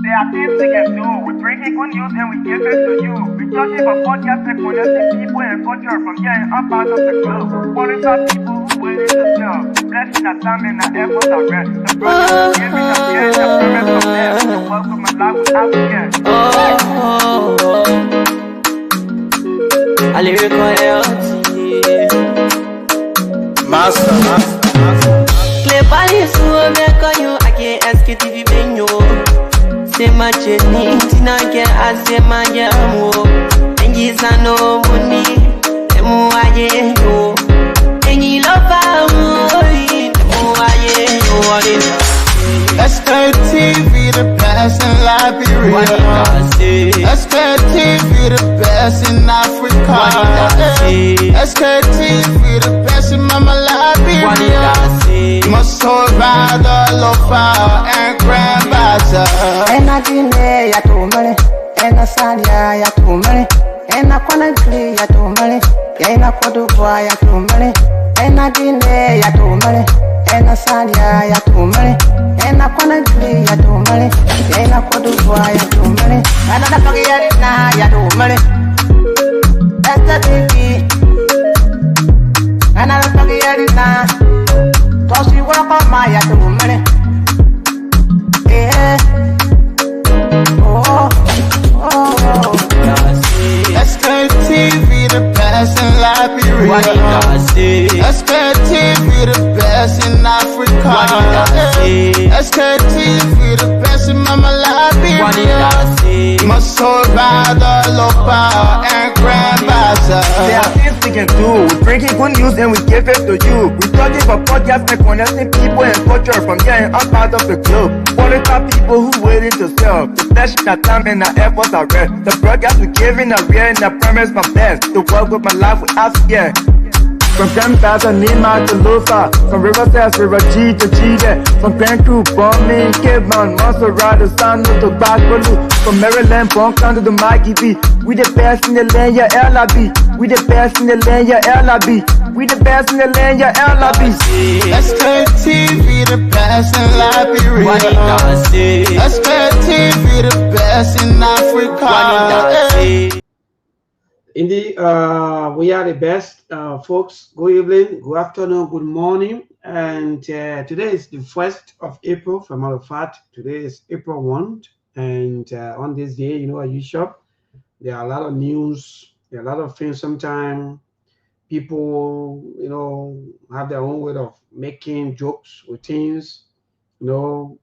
There are things we can do. We bring in good news and we give it to you. We talking about podcast and connecting people and culture from here and up out of the globe. Qualified people who willing to serve. Blessing our time and our efforts are rest. The brothers are giving us here and the promise of them. So welcome my life without fear. I lyrical Master. Clear police who make you I can't Sktv venue. Say my journey, Tina can I say my yamu. And yes I know money, and more I know. And you love Sktv, the best in Liberia. Sktv, the best in Africa. Sktv, the best in Mama Liberia. Must hold by the lofa and grand bazaar. And I didn't ya to money, and I said ya to money, and I couldn't play ya to money, and I could do ya to money, and I didn't ya to money, and I said ya to money, and I couldn't play ya to money, and I could do ya to money, and I forget it now ya to money. That's the baby, and I forget it now. Cause you walk on my ya to money. Sktv, the best in Liberia. Sktv, the best in Africa. Sktv, the best in Mama Liberia. Must hold by the lofa and grand bazaar. There are things we can do. We bring in good news and we give it to you. We talking about podcasts and connecting people and culture from here and up out of the globe. Qualified people who willing to serve. The blessing our time and our efforts are rest. The broadcast we giving a real and a promise from best. To work with my life without fear. From 10,000 Nima to Lufa, from Riverside, River G to Chile, from Grand Crew, Bombing, Cape Mount, Montserrat, Sano to Backwalu, from Maryland, Bonkan to the Mikey B. We the best in the land, yeah, LIB. We the best in the land, yeah, LIB. We the best in the land, yeah, LIB. Sktv, the best in Liberia. Sktv, the best in Africa. Indeed, we are the best, folks. Good evening, good afternoon, good morning. And today is the 1st of April. For matter of fact, today is April 1. And on this day, you know, at UShop, there are a lot of news, there are a lot of things. Sometimes people, you know, have their own way of making jokes with things, you know,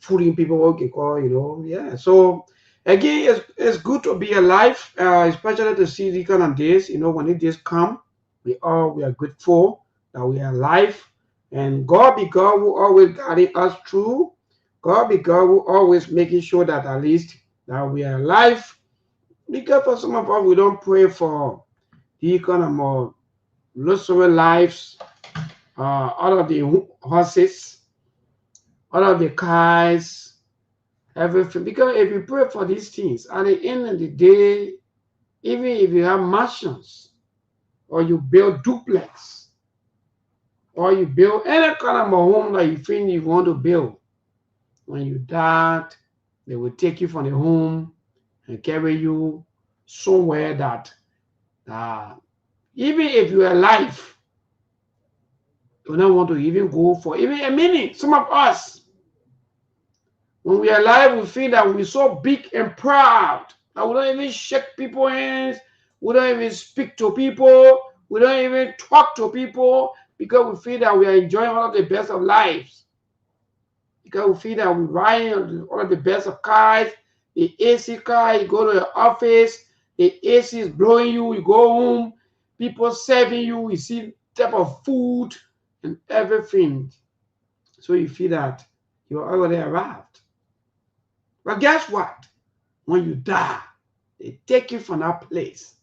fooling people, what you call, you know, yeah. So, again, it's good to be alive, especially to see these kind of days. You know, when these days come, we are grateful that we are alive. And God be God who always guiding us through. God be God who always making sure that at least that we are alive. Because for some of us, we don't pray for the kind of more luxury lives, out of the horses, out of the cars, everything. Because if you pray for these things, at the end of the day, even if you have mansions, or you build duplex, or you build any kind of a home that you think you want to build, when you die, they will take you from the home and carry you somewhere that even if you're alive, you don't want to even go for even a minute. Some of us, when we are alive, we feel that we're so big and proud that we don't even shake people's hands, we don't even speak to people, we don't even talk to people, because we feel that we are enjoying all of the best of lives. Because we feel that we're riding all of the best of cars, the AC car, you go to your office, the AC is blowing you, you go home, people serving you, you see type of food and everything. So you feel that you're already arrived. But guess what? When you die, they take you from that place.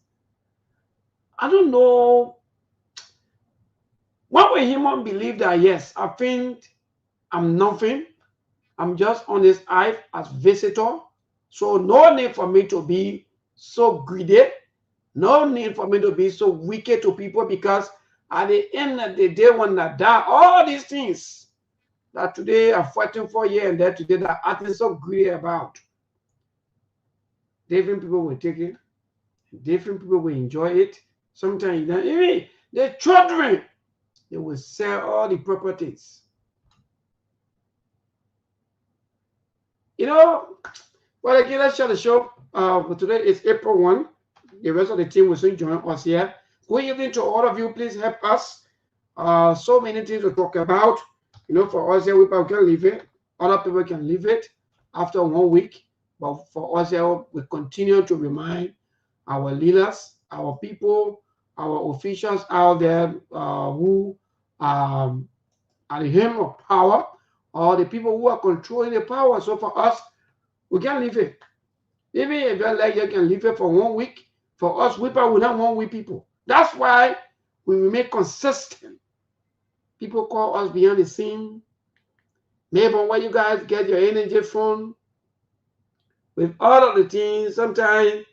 I don't know. Why would human believe that, yes, I think I'm nothing. I'm just on this earth as visitor. So no need for me to be so greedy. No need for me to be so wicked to people, because at the end of the day, when I die, all these things that today are fighting for years and that today that acting so greedy about. Different people will take it, different people will enjoy it. Sometimes even the children, they will sell all the properties. You know, well, again, let's share the show. Today is April 1. The rest of the team will soon join us here. Good evening to all of you. Please help us. So many things to talk about. You know, for us here, we can leave it. Other people can leave it after 1 week. But for us here, we continue to remind our leaders, our people, our officials out there who are the helm of power, or the people who are controlling the power. So for us, we can leave it. Even if you're like you can leave it for 1 week, for us, we will not 1 week people. That's why we remain consistent. People call us behind the scene. Maybe where you guys get your energy from. With all of the things, sometimes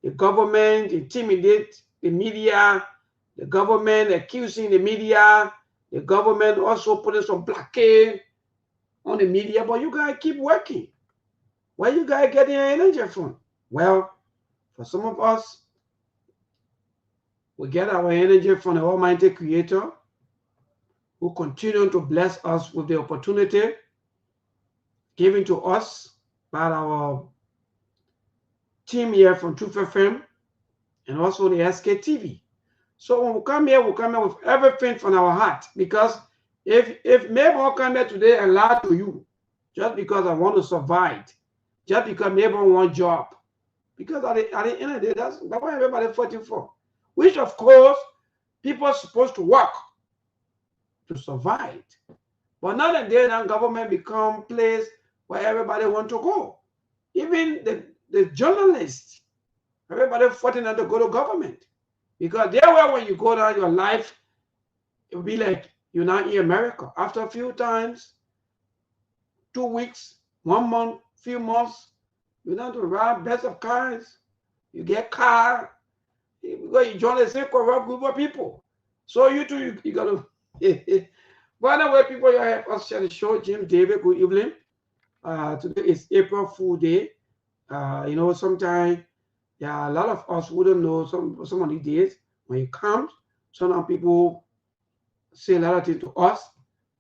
the government intimidate the media, the government accusing the media, the government also putting some blockade on the media, but you guys keep working. Where you guys getting your energy from? Well, for some of us, we get our energy from the Almighty Creator, who continue to bless us with the opportunity given to us by our team here from Truth FM and also the Sktv. So when we come here with everything from our heart, because if maybe I come here today and lie to you just because I want to survive, just because maybe I want a job, because at the end of the day, that's what everybody fighting for. Which of course people are supposed to work to survive. But now that day, now government become place where everybody want to go. Even the journalists, everybody fighting to go to government. Because there where when you go down your life, it will be like you're not in America. After a few times, 2 weeks, 1 month, few months, you know to ride best of cars, you get car, because you join the same corrupt group of people. So you too, you gotta by the way, people, you help us share the show. James David, good evening. Today is April Fool Day. You know, sometimes a lot of us wouldn't know some of these days when it comes. Sometimes people say a lot of things to us.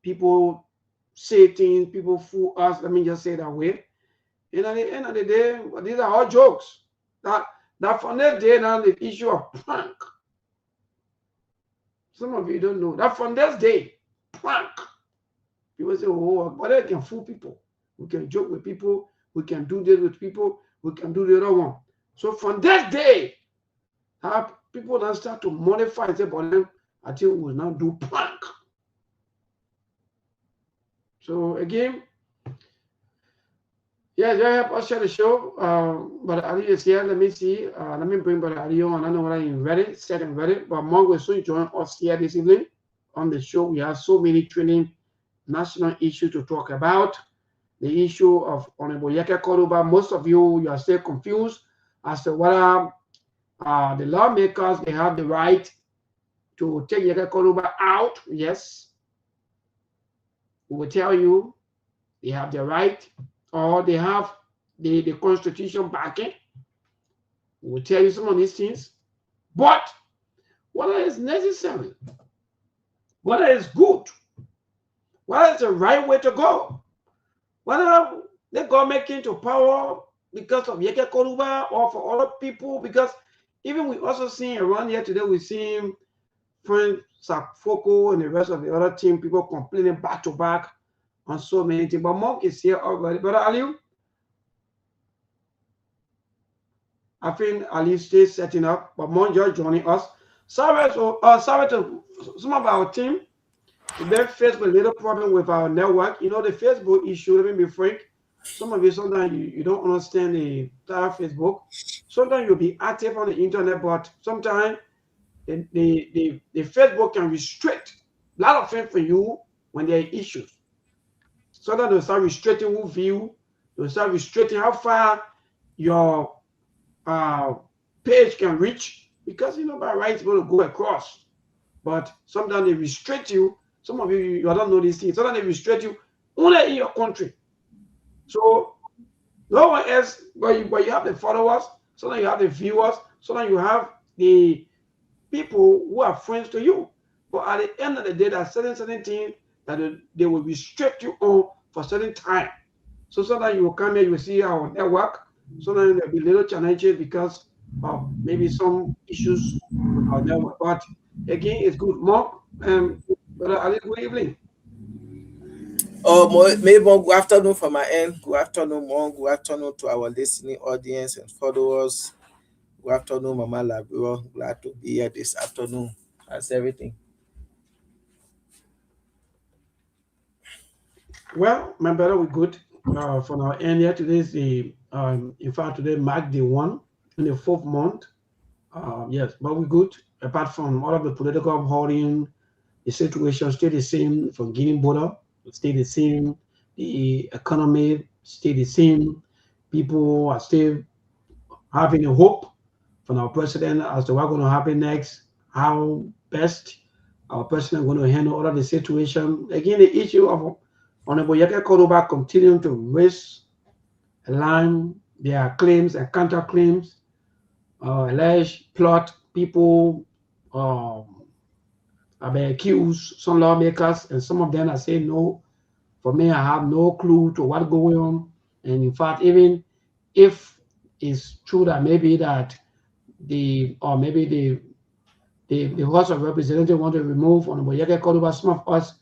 People say things, people fool us. Let me just say it that way. And at the end of the day, these are all jokes. That from that day now, the issue of prank. Some of you don't know that from this day, prank. People say, oh, but they can fool people. We can joke with people. We can do this with people. We can do the other one. So from that day, people don't start to modify and say, but then I think we will now do prank. So again, yeah, you help us share the show. But Ali is here. Let me see. Let me bring Brother Ali on. I know what I'm ready, set and ready. But Monk will soon join us here this evening on the show. We have so many training national issues to talk about. The issue of Honorable Yeke Koruba. Most of you are still confused as to whether the lawmakers, they have the right to take Yeke Koruba out. Yes. We will tell you they have the right, or they have the constitution backing. We will tell you some of these things. But whether it's necessary, whether it's good, whether it's the right way to go, whether the government came to power because of Yeke Koruba or for other people, because even we also see around here today, we see friend Sakfoko and the rest of the other team, people complaining back to back on so many things. But Monk is here already. Brother Ali, I think Ali stays setting up, but Monk just joining us. Sorry to some of our team. We've been faced with a little problem with our network. You know, the Facebook issue, let me be frank. Some of you, sometimes you don't understand the entire Facebook. Sometimes you'll be active on the internet, but sometimes the Facebook can restrict a lot of things for you when there are issues. Sometimes they'll start restricting who view, they'll start restricting how far your page can reach, because you know by right it's going to go across. But sometimes they restrict you. Some of you don't know these things. Sometimes they restrict you only in your country. So no one else, but you have the followers, so now you have the viewers, so now you have the people who are friends to you. But at the end of the day, there are certain things that they will restrict you on for certain time. So that you will come here, you will see our network. So then there'll be little challenges because of maybe some issues with our network. But again, it's good. Mark, Brother Ali, good evening. Maybe good afternoon from my end. Good afternoon, Mom. Good afternoon to our listening audience and followers. Good afternoon, Mama Labro. Glad to be here this afternoon. How's everything? Well, my brother, we're good. From our end here, today is in fact, today marked the 1 in the 4th month. Yes, but we're good. Apart from all of the political holding, the situation stay the same from Guinea border, stay the same. The economy stay the same. People are still having a hope from our president as to what's going to happen next, how best our president going to handle all of the situation. Again, the issue of Honorable Yeke Kodoba continuing to raise a line their claims and counterclaims, alleged plot people have been accused, some lawmakers, and some of them are saying no. For me, I have no clue to what's going on. And in fact, even if it's true that maybe that the House of Representatives want to remove Honorable Yeke Kodoba, some of us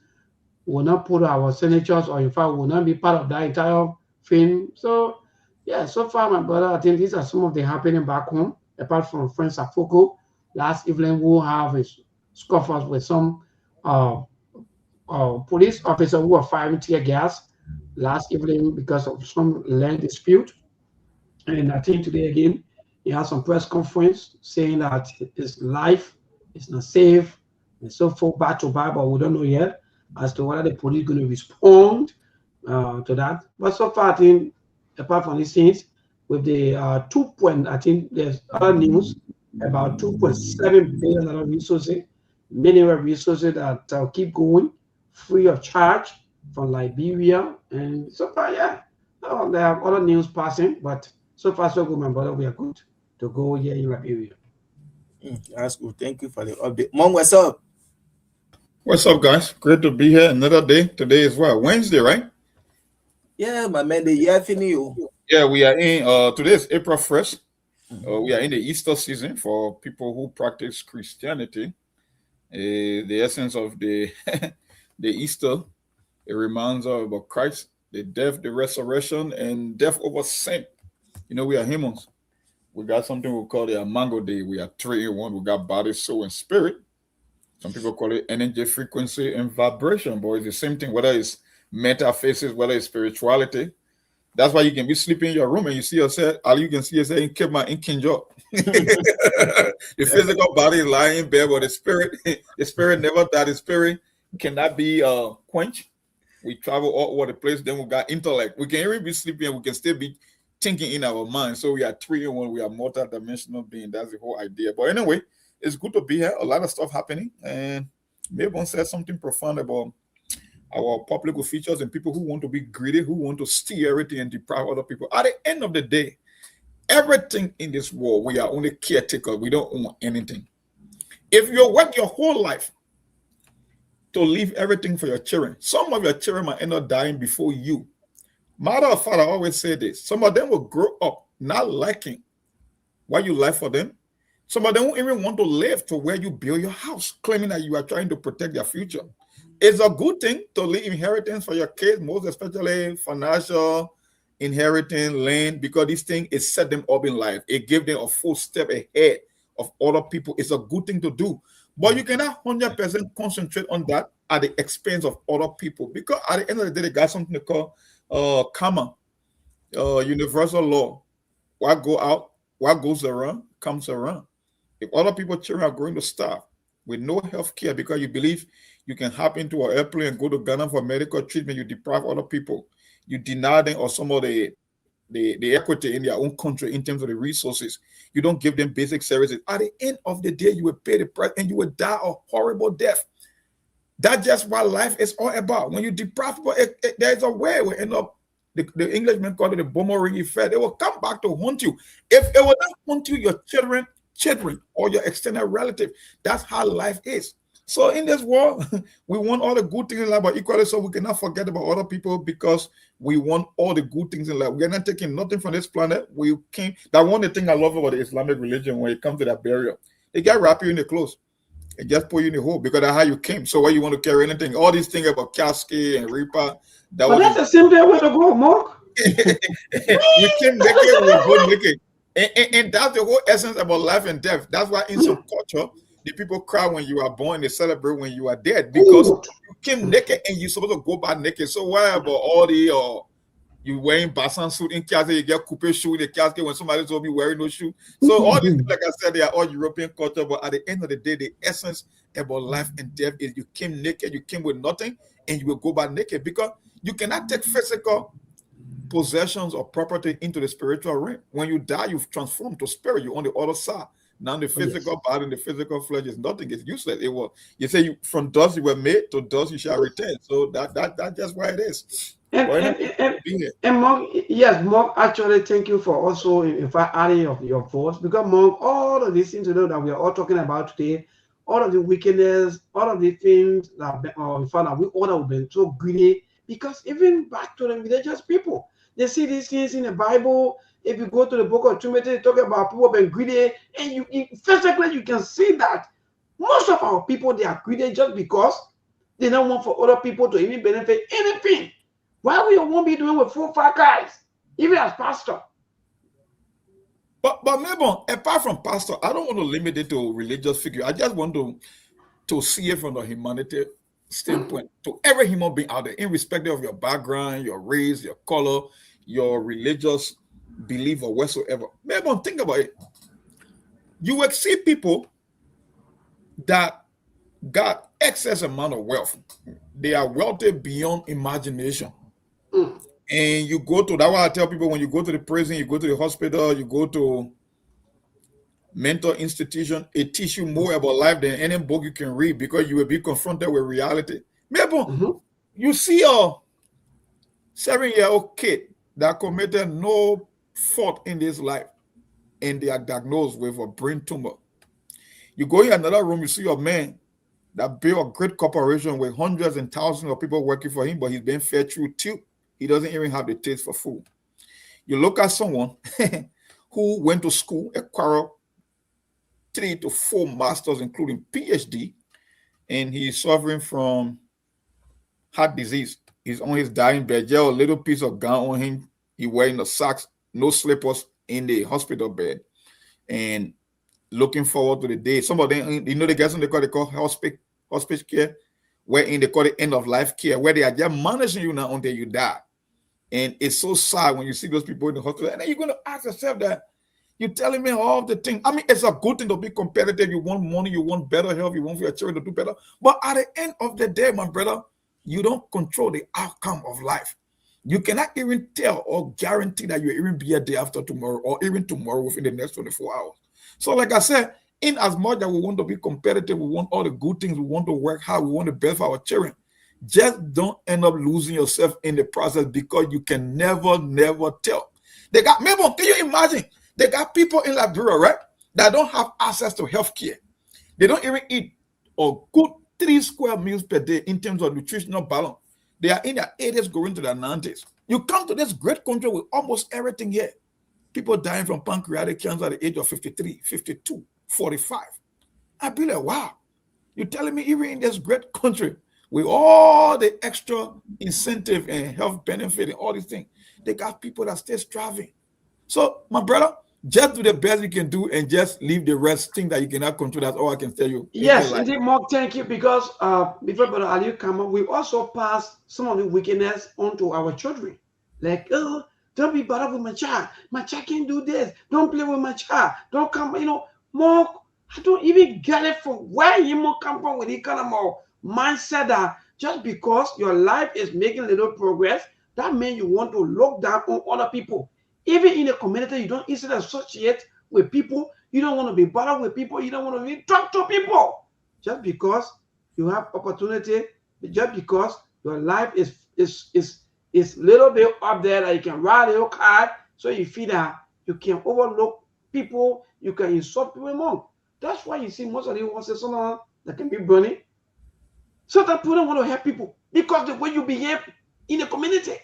will not put our signatures, or in fact will not be part of that entire thing. So yeah, so far, my brother, I think these are some of the happening back home, apart from Friends Afoko last evening, who have a scuffles with some police officers who were firing tear gas last evening because of some land dispute. And I think today again, he had some press conference saying that his life is not safe and so forth, back to back, but we don't know yet as to whether the police going to respond to that. But so far, I think, apart from these things, with the I think there's other news about 2.7 billion dollar resources, mineral resources that keep going free of charge from Liberia. And so far, yeah, there are other news passing, but so far so good, my brother. We are good to go here in Liberia. That's good. Thank you for the update. Mom, what's up? What's up, guys? Great to be here another day. Today is what? Wednesday, right? Yeah, my man, the year finish. Yeah, we are in today is April 1st. We are in the Easter season for people who practice Christianity. The essence of the the Easter, it reminds us about Christ, the death, the resurrection, and death over sin. You know, we are humans. We got something we call the Amango Day. We are 3 in 1. We got body, soul, and spirit. Some people call it energy, frequency, and vibration, but it's the same thing, whether it's metaphysics, whether it's spirituality. That's why you can be sleeping in your room and you see yourself, all you can see yourself in Kema in Kinjo. The physical body is lying in bed, but the spirit never died. The spirit cannot be quenched. We travel all over the place, then we got intellect. We can even be sleeping and we can still be thinking in our mind. So we are 3 in 1, we are multi-dimensional being. That's the whole idea. But anyway, it's good to be here. A lot of stuff happening. And maybe one said something profound about our public features and people who want to be greedy, who want to steal everything and deprive other people. At the end of the day, everything in this world, we are only caretakers. We don't own anything. If you work your whole life to leave everything for your children, some of your children might end up dying before you. Mother or father always say this. Some of them will grow up not liking what you like for them. Some of them won't even want to live to where you build your house, claiming that you are trying to protect their future. It's a good thing to leave inheritance for your kids, most especially financial inheritance, land, because this thing is set them up in life. It gives them a full step ahead of other people. It's a good thing to do. But you cannot 100% concentrate on that at the expense of other people, because at the end of the day, they got something to call karma, universal law. What go out, what goes around, comes around. If other people's children are going to starve with no health care because you believe you can hop into an airplane and go to Ghana for medical treatment, you deprive other people. You deny them or some of the equity in their own country in terms of the resources. You don't give them basic services. At the end of the day, you will pay the price and you will die a horrible death. That's just what life is all about. When you deprive people, there's a way we end up. The Englishmen call it the boomerang effect. They will come back to haunt you. If it will not haunt you, your children, or your extended relative. That's how life is. So in this world, we want all the good things in life, but equally so we cannot forget about other people because we want all the good things in life. We are not taking nothing from this planet. We came. That one the thing I love about the Islamic religion when it comes to that burial, they get wrap you in the clothes and just put you in the hole because that's how you came. So why you want to carry anything? All these things about casket and reaper. But that's the same way to go, Mark. You came naked, we go naked. And that's the whole essence about life and death. That's why in some culture, the people cry when you are born, they celebrate when you are dead because you came naked and you're supposed to go back naked. So why about all the you wearing basan suit in casket, you get coupe shoe in the casket when somebody's will be wearing no shoe. So all these, like I said, they are all European culture, but at the end of the day, the essence about life and death is you came naked, you came with nothing, and you will go back naked because you cannot take physical possessions or property into the spiritual realm. When you die, you've transformed to spirit. You're on the other side. Now the physical body, the physical flesh is nothing. It's useless. It was. You say you from dust you were made, to dust you shall return. So that's just why it is. And Mark, yes, Mark, actually, thank you for also, in fact, adding of your voice because Mark, all of these things that we are all talking about today, all of the wickedness, all of the things that in fact that we all have been so greedy because even back to the religious people, they see these things in the Bible. If you go to the book of Timothy, they talk about people being greedy, and you physically you can see that most of our people they are greedy just because they don't want for other people to even benefit anything. Why we won't be doing with 4-5 guys, even as pastor? But maybe apart from pastor, I don't want to limit it to religious figure. I just want to see it from the humanity standpoint to every human being out there, irrespective of your background, your race, your color, your religious belief or whatsoever. Maybe think about it. You will see people that got excess amount of wealth. They are wealthy beyond imagination. And you go to, that's why I tell people when you go to the prison, you go to the hospital, you go to mental institution, it teaches you more about life than any book you can read because you will be confronted with reality. Maybe you see a 7-year-old kid that committed no fault in this life and they are diagnosed with a brain tumor. You go in another room, you see a man that built a great corporation with hundreds and thousands of people working for him, but he's being fed through tube. He doesn't even have the taste for food. You look at someone who went to school, acquired 3 to 4 masters, including PhD, and he's suffering from heart disease. He's on his dying bed. Just a little piece of gown on him. He wearing the socks, no slippers in the hospital bed, and looking forward to the day. Some of them, you know, they get something they call hospice care, wherein they call it end of life care, where they are just managing you now until you die. And it's so sad when you see those people in the hospital, and then you're going to ask yourself that you're telling me all the things. I mean, it's a good thing to be competitive. You want money, you want better health, you want for your children to do better. But at the end of the day, my brother, you don't control the outcome of life. You cannot even tell or guarantee that you'll even be a day after tomorrow or even tomorrow within the next 24 hours. So like I said, in as much as we want to be competitive, we want all the good things, we want to work hard, we want the best for our children. Just don't end up losing yourself in the process because you can never tell. They got, maybe, can you imagine? They got people in Liberia, right, that don't have access to health care. They don't even eat a good 3 square meals per day in terms of nutritional balance. They are in their 80s going to their 90s. You come to this great country with almost everything here. People dying from pancreatic cancer at the age of 53, 52, 45. I'd be like, wow. You're telling me even in this great country, with all the extra incentive and health benefit and all these things, they got people that stay striving. So, my brother, just do the best you can do and just leave the rest, thing that you cannot control. That's all I can tell you. Yes, indeed, Mark, thank you. Because before Brother Ali come up, we also pass some of the wickedness onto our children. Like, oh, don't be bothered with my child. My child can't do this. Don't play with my child. Don't come, Mark, I don't even get it from where you come from with this kind of mindset that just because your life is making little progress, that means you want to look down on other people. Even in a community, you don't easily associate with people. You don't want to be bothered with people. You don't want to even talk to people. Just because you have opportunity just because your life is little bit up there that you can ride your car, so you feel that you can overlook people, you can insult people more. That's why you see most of the horses that can be burning. Sometimes people don't want to help people because the way you behave in the community,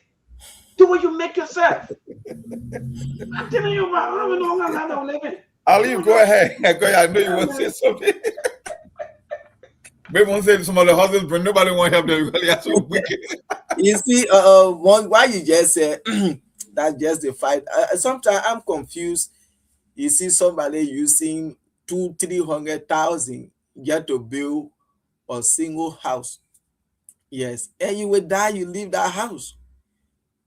the way you make yourself. I'm telling you, I don't even know how I'm living. Ali, go ahead. Go ahead. I know you want to say something. Maybe want to say some of the husbands, but nobody want to help them because they are so wicked. You see, why you just said that's just the fight. Sometimes I'm confused. You see somebody using 200,000-300,000 just to build a single house. Yes, and you will die, you leave that house.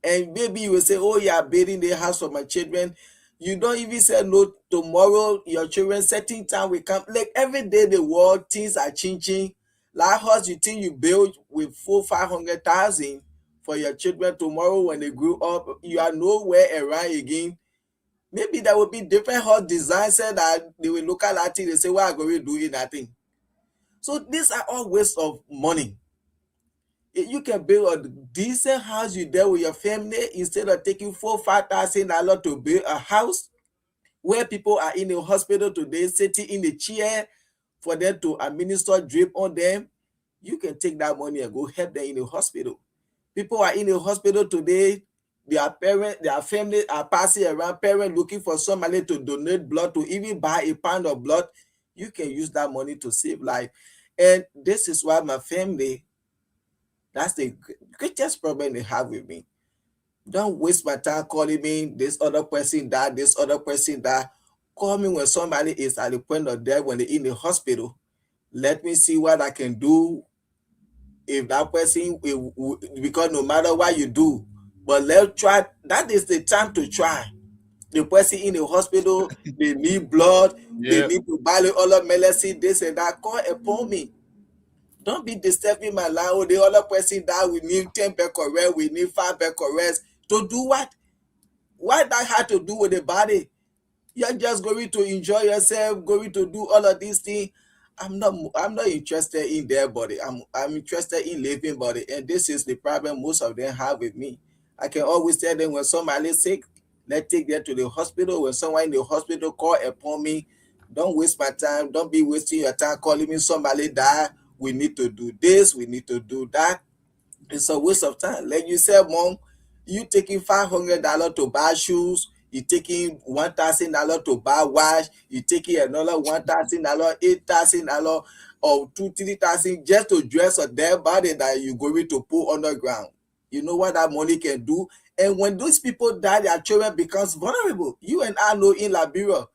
And maybe you will say, oh, you are building the house for my children. You don't even say no. Tomorrow your children setting time will come. Like every day the world things are changing. Like house you think you build with 400,000-500,000 for your children, tomorrow when they grew up, you are nowhere around again. Maybe there will be different house designs that they will look at that thing, they say, what are going to do in that thing? So these are all waste of money. You can build a decent house you there with your family instead of taking $4,000-5,000 to build a house where people are in the hospital today sitting in the chair for them to administer drip on them. You can take that money and go help them in the hospital. People are in the hospital today, their parents, their family are passing around, parents looking for somebody to donate blood, to even buy a pound of blood. You can use that money to save life. And this is why my family, that's the greatest problem they have with me. Don't waste my time calling me this other person that, this other person that. Call me when somebody is at the point of death, when they're in the hospital. Let me see what I can do. If that person, because no matter what you do, but let's try. That is the time to try. The person in the hospital, they need blood, they need to buy all of medicine, this and that. Call upon me. Don't be disturbing my life. Oh, the other person that we need 10 becquerels, we need 5 becquerels. To do what? What that had to do with the body? You're just going to enjoy yourself, going to do all of these things. I'm not interested in their body. I'm interested in living body. And this is the problem most of them have with me. I can always tell them when somebody is sick, let's take them to the hospital. When someone in the hospital call upon me, don't waste my time. Don't be wasting your time calling me somebody die. We need to do this, we need to do that. It's a waste of time. Like you said, Mom, you taking $500 to buy shoes, you taking $1,000 to buy watch, you taking another $1,000, $8,000 or $2,000-3,000 just to dress a dead body that you're going to put on the ground. You know what that money can do? And when those people die, their children becomes vulnerable. You and I know in Liberia,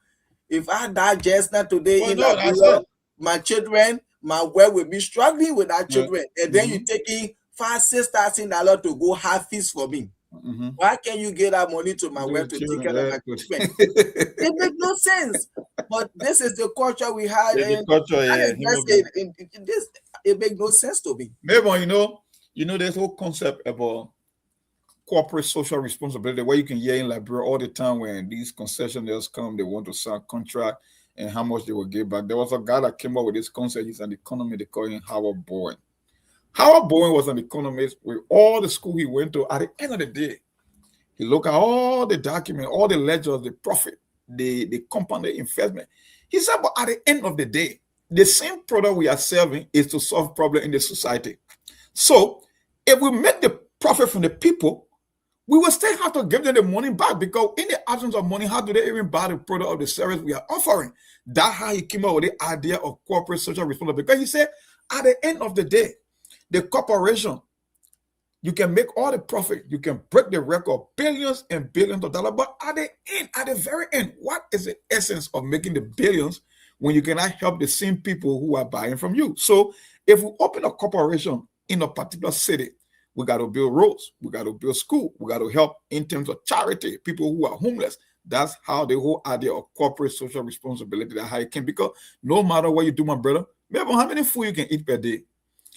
if I die just now today in Liberia, my children, my wife will be struggling with our children. And then you taking $5,000-6,000 to go have feast for me. Why can't you give that money to my wife to take care of my children? It makes no sense. But this is the culture we have. The culture, it makes no sense to me. Maybe you know, there's whole concept about corporate social responsibility, where you can hear in Liberia all the time when these concessionaires come, they want to sign contract and how much they will give back. There was a guy that came up with this concept. He's an economist. They call him Howard Bowen. Howard Bowen was an economist with all the school he went to. At the end of the day, he looked at all the documents, all the ledgers, the profit, the compounded investment. He said, but at the end of the day, the same product we are serving is to solve problems in the society. So if we make the profit from the people, we will still have to give them the money back, because in the absence of money, how do they even buy the product or the service we are offering? That's how he came up with the idea of corporate social responsibility. Because he said, at the end of the day, the corporation, you can make all the profit, you can break the record, billions and billions of dollars, but at the end, at the very end, what is the essence of making the billions when you cannot help the same people who are buying from you? So if we open a corporation in a particular city, we got to build roads, we got to build school, we got to help in terms of charity, people who are homeless. That's how the whole idea of corporate social responsibility, that how it can, because no matter what you do, my brother, remember how many food you can eat per day.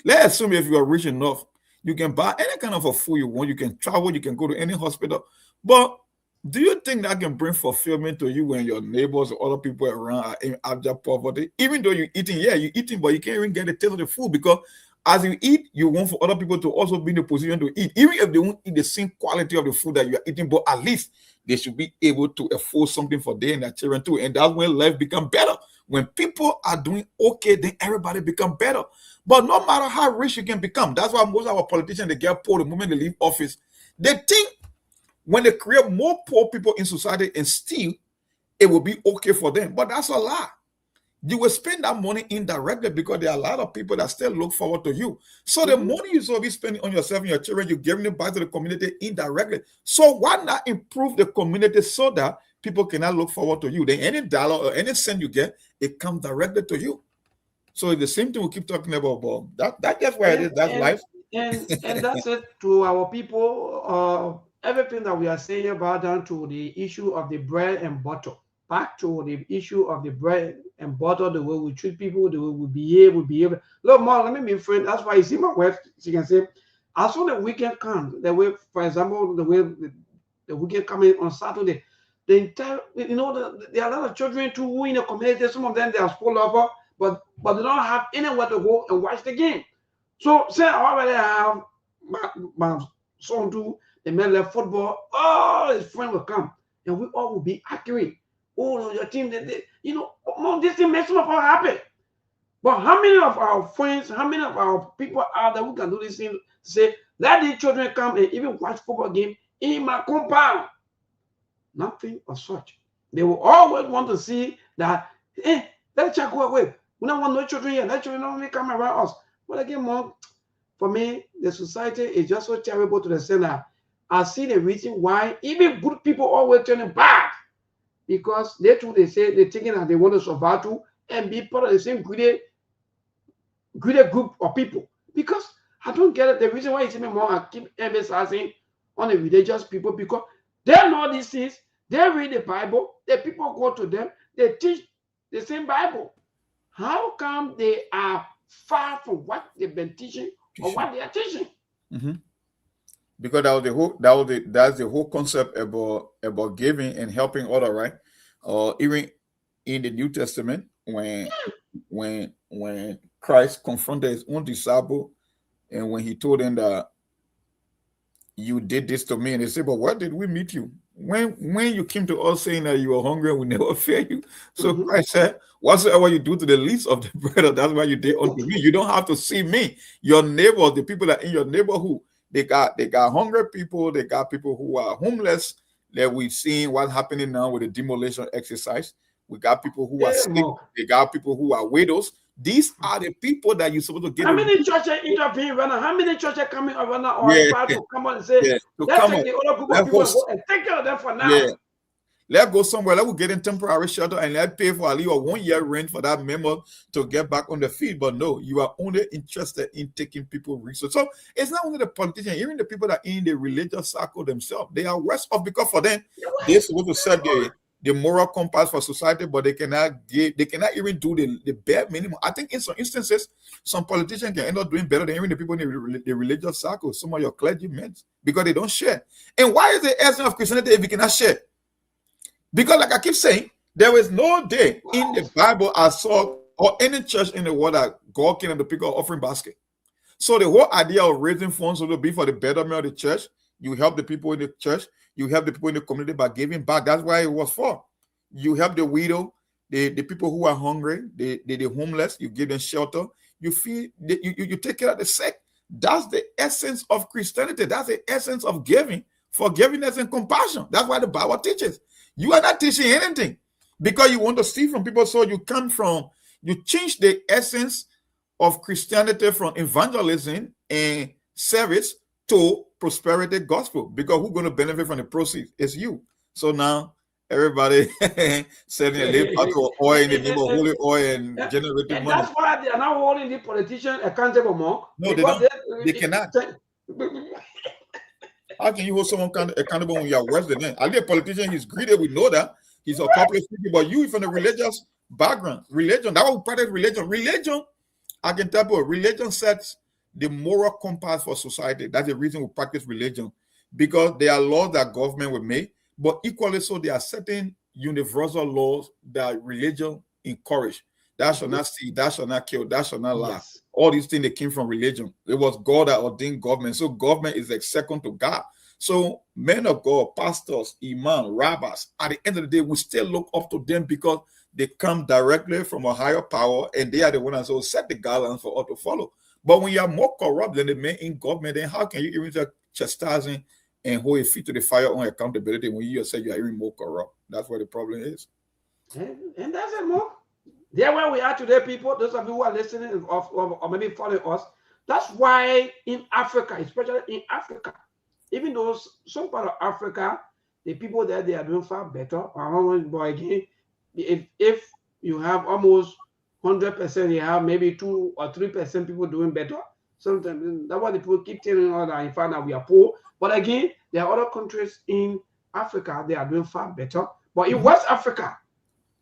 Let's assume if you are rich enough, you can buy any kind of a food you want, you can travel, you can go to any hospital. But do you think that can bring fulfillment to you when your neighbors or other people around are in abject poverty? Even though you're eating, you're eating, but you can't even get a taste of the food, because As you eat, you want for other people to also be in a position to eat, even if they won't eat the same quality of the food that you are eating, but at least they should be able to afford something for them and their children too. And that's when life becomes better. When people are doing okay, then everybody become better. But no matter how rich you can become, that's why most of our politicians, they get poor the moment they leave office. They think when they create more poor people in society and still it will be okay for them. But that's a lie. You will spend that money indirectly because there are a lot of people that still look forward to you. So the money you will be spending on yourself and your children, you're giving it back to the community indirectly. So why not improve the community so that people cannot look forward to you? Then any dollar or any cent you get, it comes directly to you. So it's the same thing we keep talking about, Bob. That's just where it is. That's life. And that's it to our people. Everything that we are saying about down to the issue of the bread and butter. Back to the issue of the bread and butter, the way we treat people, the way we behave. Look, Mom, let me be frank. That's why you see my wife, she can say, as soon as the weekend comes, the way, for example, the way the weekend coming on Saturday, the entire, there are a lot of children too who in the community, some of them, they are school lover, but they don't have anywhere to go and watch the game. So, say I already have my son too, the man left football, all his friends will come, and we all will be accurate. Oh, your team, this thing makes some of us happy. But how many of our friends, how many of our people out there who can do this thing, say, let these children come and even watch football game in my compound? Nothing of such. They will always want to see that, let check go away. We don't want no children here. Let children only come around us. But again, Mom, for me, the society is just so terrible to the extent that I see the reason why even good people always turning bad. Because they say they're thinking that they want to survive too and be part of the same greedy group of people. Because I don't get it. The reason why you see me more, I keep emphasizing on the religious people because they know these things. They read the Bible. The people go to them. They teach the same Bible. How come they are far from what they've been teaching or what they are teaching? Mm-hmm. Because that's the whole concept about giving and helping others, right? Even in the New Testament, when Christ confronted his own disciple, and when he told them that you did this to me, and they said, "But where did we meet you? When you came to us saying that you were hungry, we never fed you." So Christ said, "Whatsoever you do to the least of the brother, that's what you did unto me." You don't have to see me. Your neighbors, the people that in your neighborhood. They got hungry people. They got people who are homeless. That we've seen what's happening now with the demolition exercise. We got people who are sick. They got people who are widows. These are the people that you're supposed to get. How many churches intervene right now? How many churches coming right now or try to come on and say, let's take the other group of people and take care of them for now? Yeah. Let's go somewhere. Let's get in temporary shelter and let's pay for at least a 1 year rent for that member to get back on the feet. But no, you are only interested in taking people resources. So it's not only the politicians, even the people that are in the religious circle themselves, they are worse off because for them, they're supposed to set the moral compass for society, but they cannot even do the bare minimum. I think in some instances, some politicians can end up doing better than even the people in the religious circle, some of your clergymen, because they don't share. And why is the essence of Christianity if you cannot share? Because like I keep saying, there is no day in the Bible I saw or any church in the world that God came to pick up offering basket. So the whole idea of raising funds will be for the betterment of the church. You help the people in the church. You help the people in the community by giving back. That's why it was for. You help the widow, the people who are hungry, the homeless. You give them shelter. You feed. You take care of the sick. That's the essence of Christianity. That's the essence of giving, forgiveness, and compassion. That's why the Bible teaches. You are not teaching anything because you want to steal from people. So you change the essence of Christianity from evangelism and service to prosperity gospel, because who's going to benefit from the proceeds? It's you. So now everybody selling a little bottle of oil in the name of holy oil and generating and money. That's why they are now holding the politicians accountable more. No, they don't. They cannot. How can you hold someone accountable when you are worse than them? I'll be a politician, he's greedy, we know that. He's a corporate speaker, but you from the religious background, religion, that was part of religion. Religion, I can tell you, religion sets the moral compass for society. That's the reason we practice religion, because there are laws that government will make, but equally so, there are certain universal laws that religion encourage. Thou shalt not steal, thou shalt not kill, thou shalt not lie. Yes. All these things, they came from religion. It was God that ordained government. So government is like second to God. So men of God, pastors, imam, rabbis, at the end of the day, we still look up to them because they come directly from a higher power, and they are the ones who set the guidelines for us to follow. But when you are more corrupt than the men in government, then how can you even just chastising and hold your feet to the fire on accountability when you yourself you are even more corrupt? That's where the problem is. And that's it, Mark. There where we are today, people, those of you who are listening or maybe following us, that's why in Africa, especially in Africa, even though some part of Africa, the people there, they are doing far better. But again, if you have almost 100%, you have maybe 2 or 3% people doing better. Sometimes that's why the people keep telling us that in fact that we are poor. But again, there are other countries in Africa, they are doing far better. But in West Africa,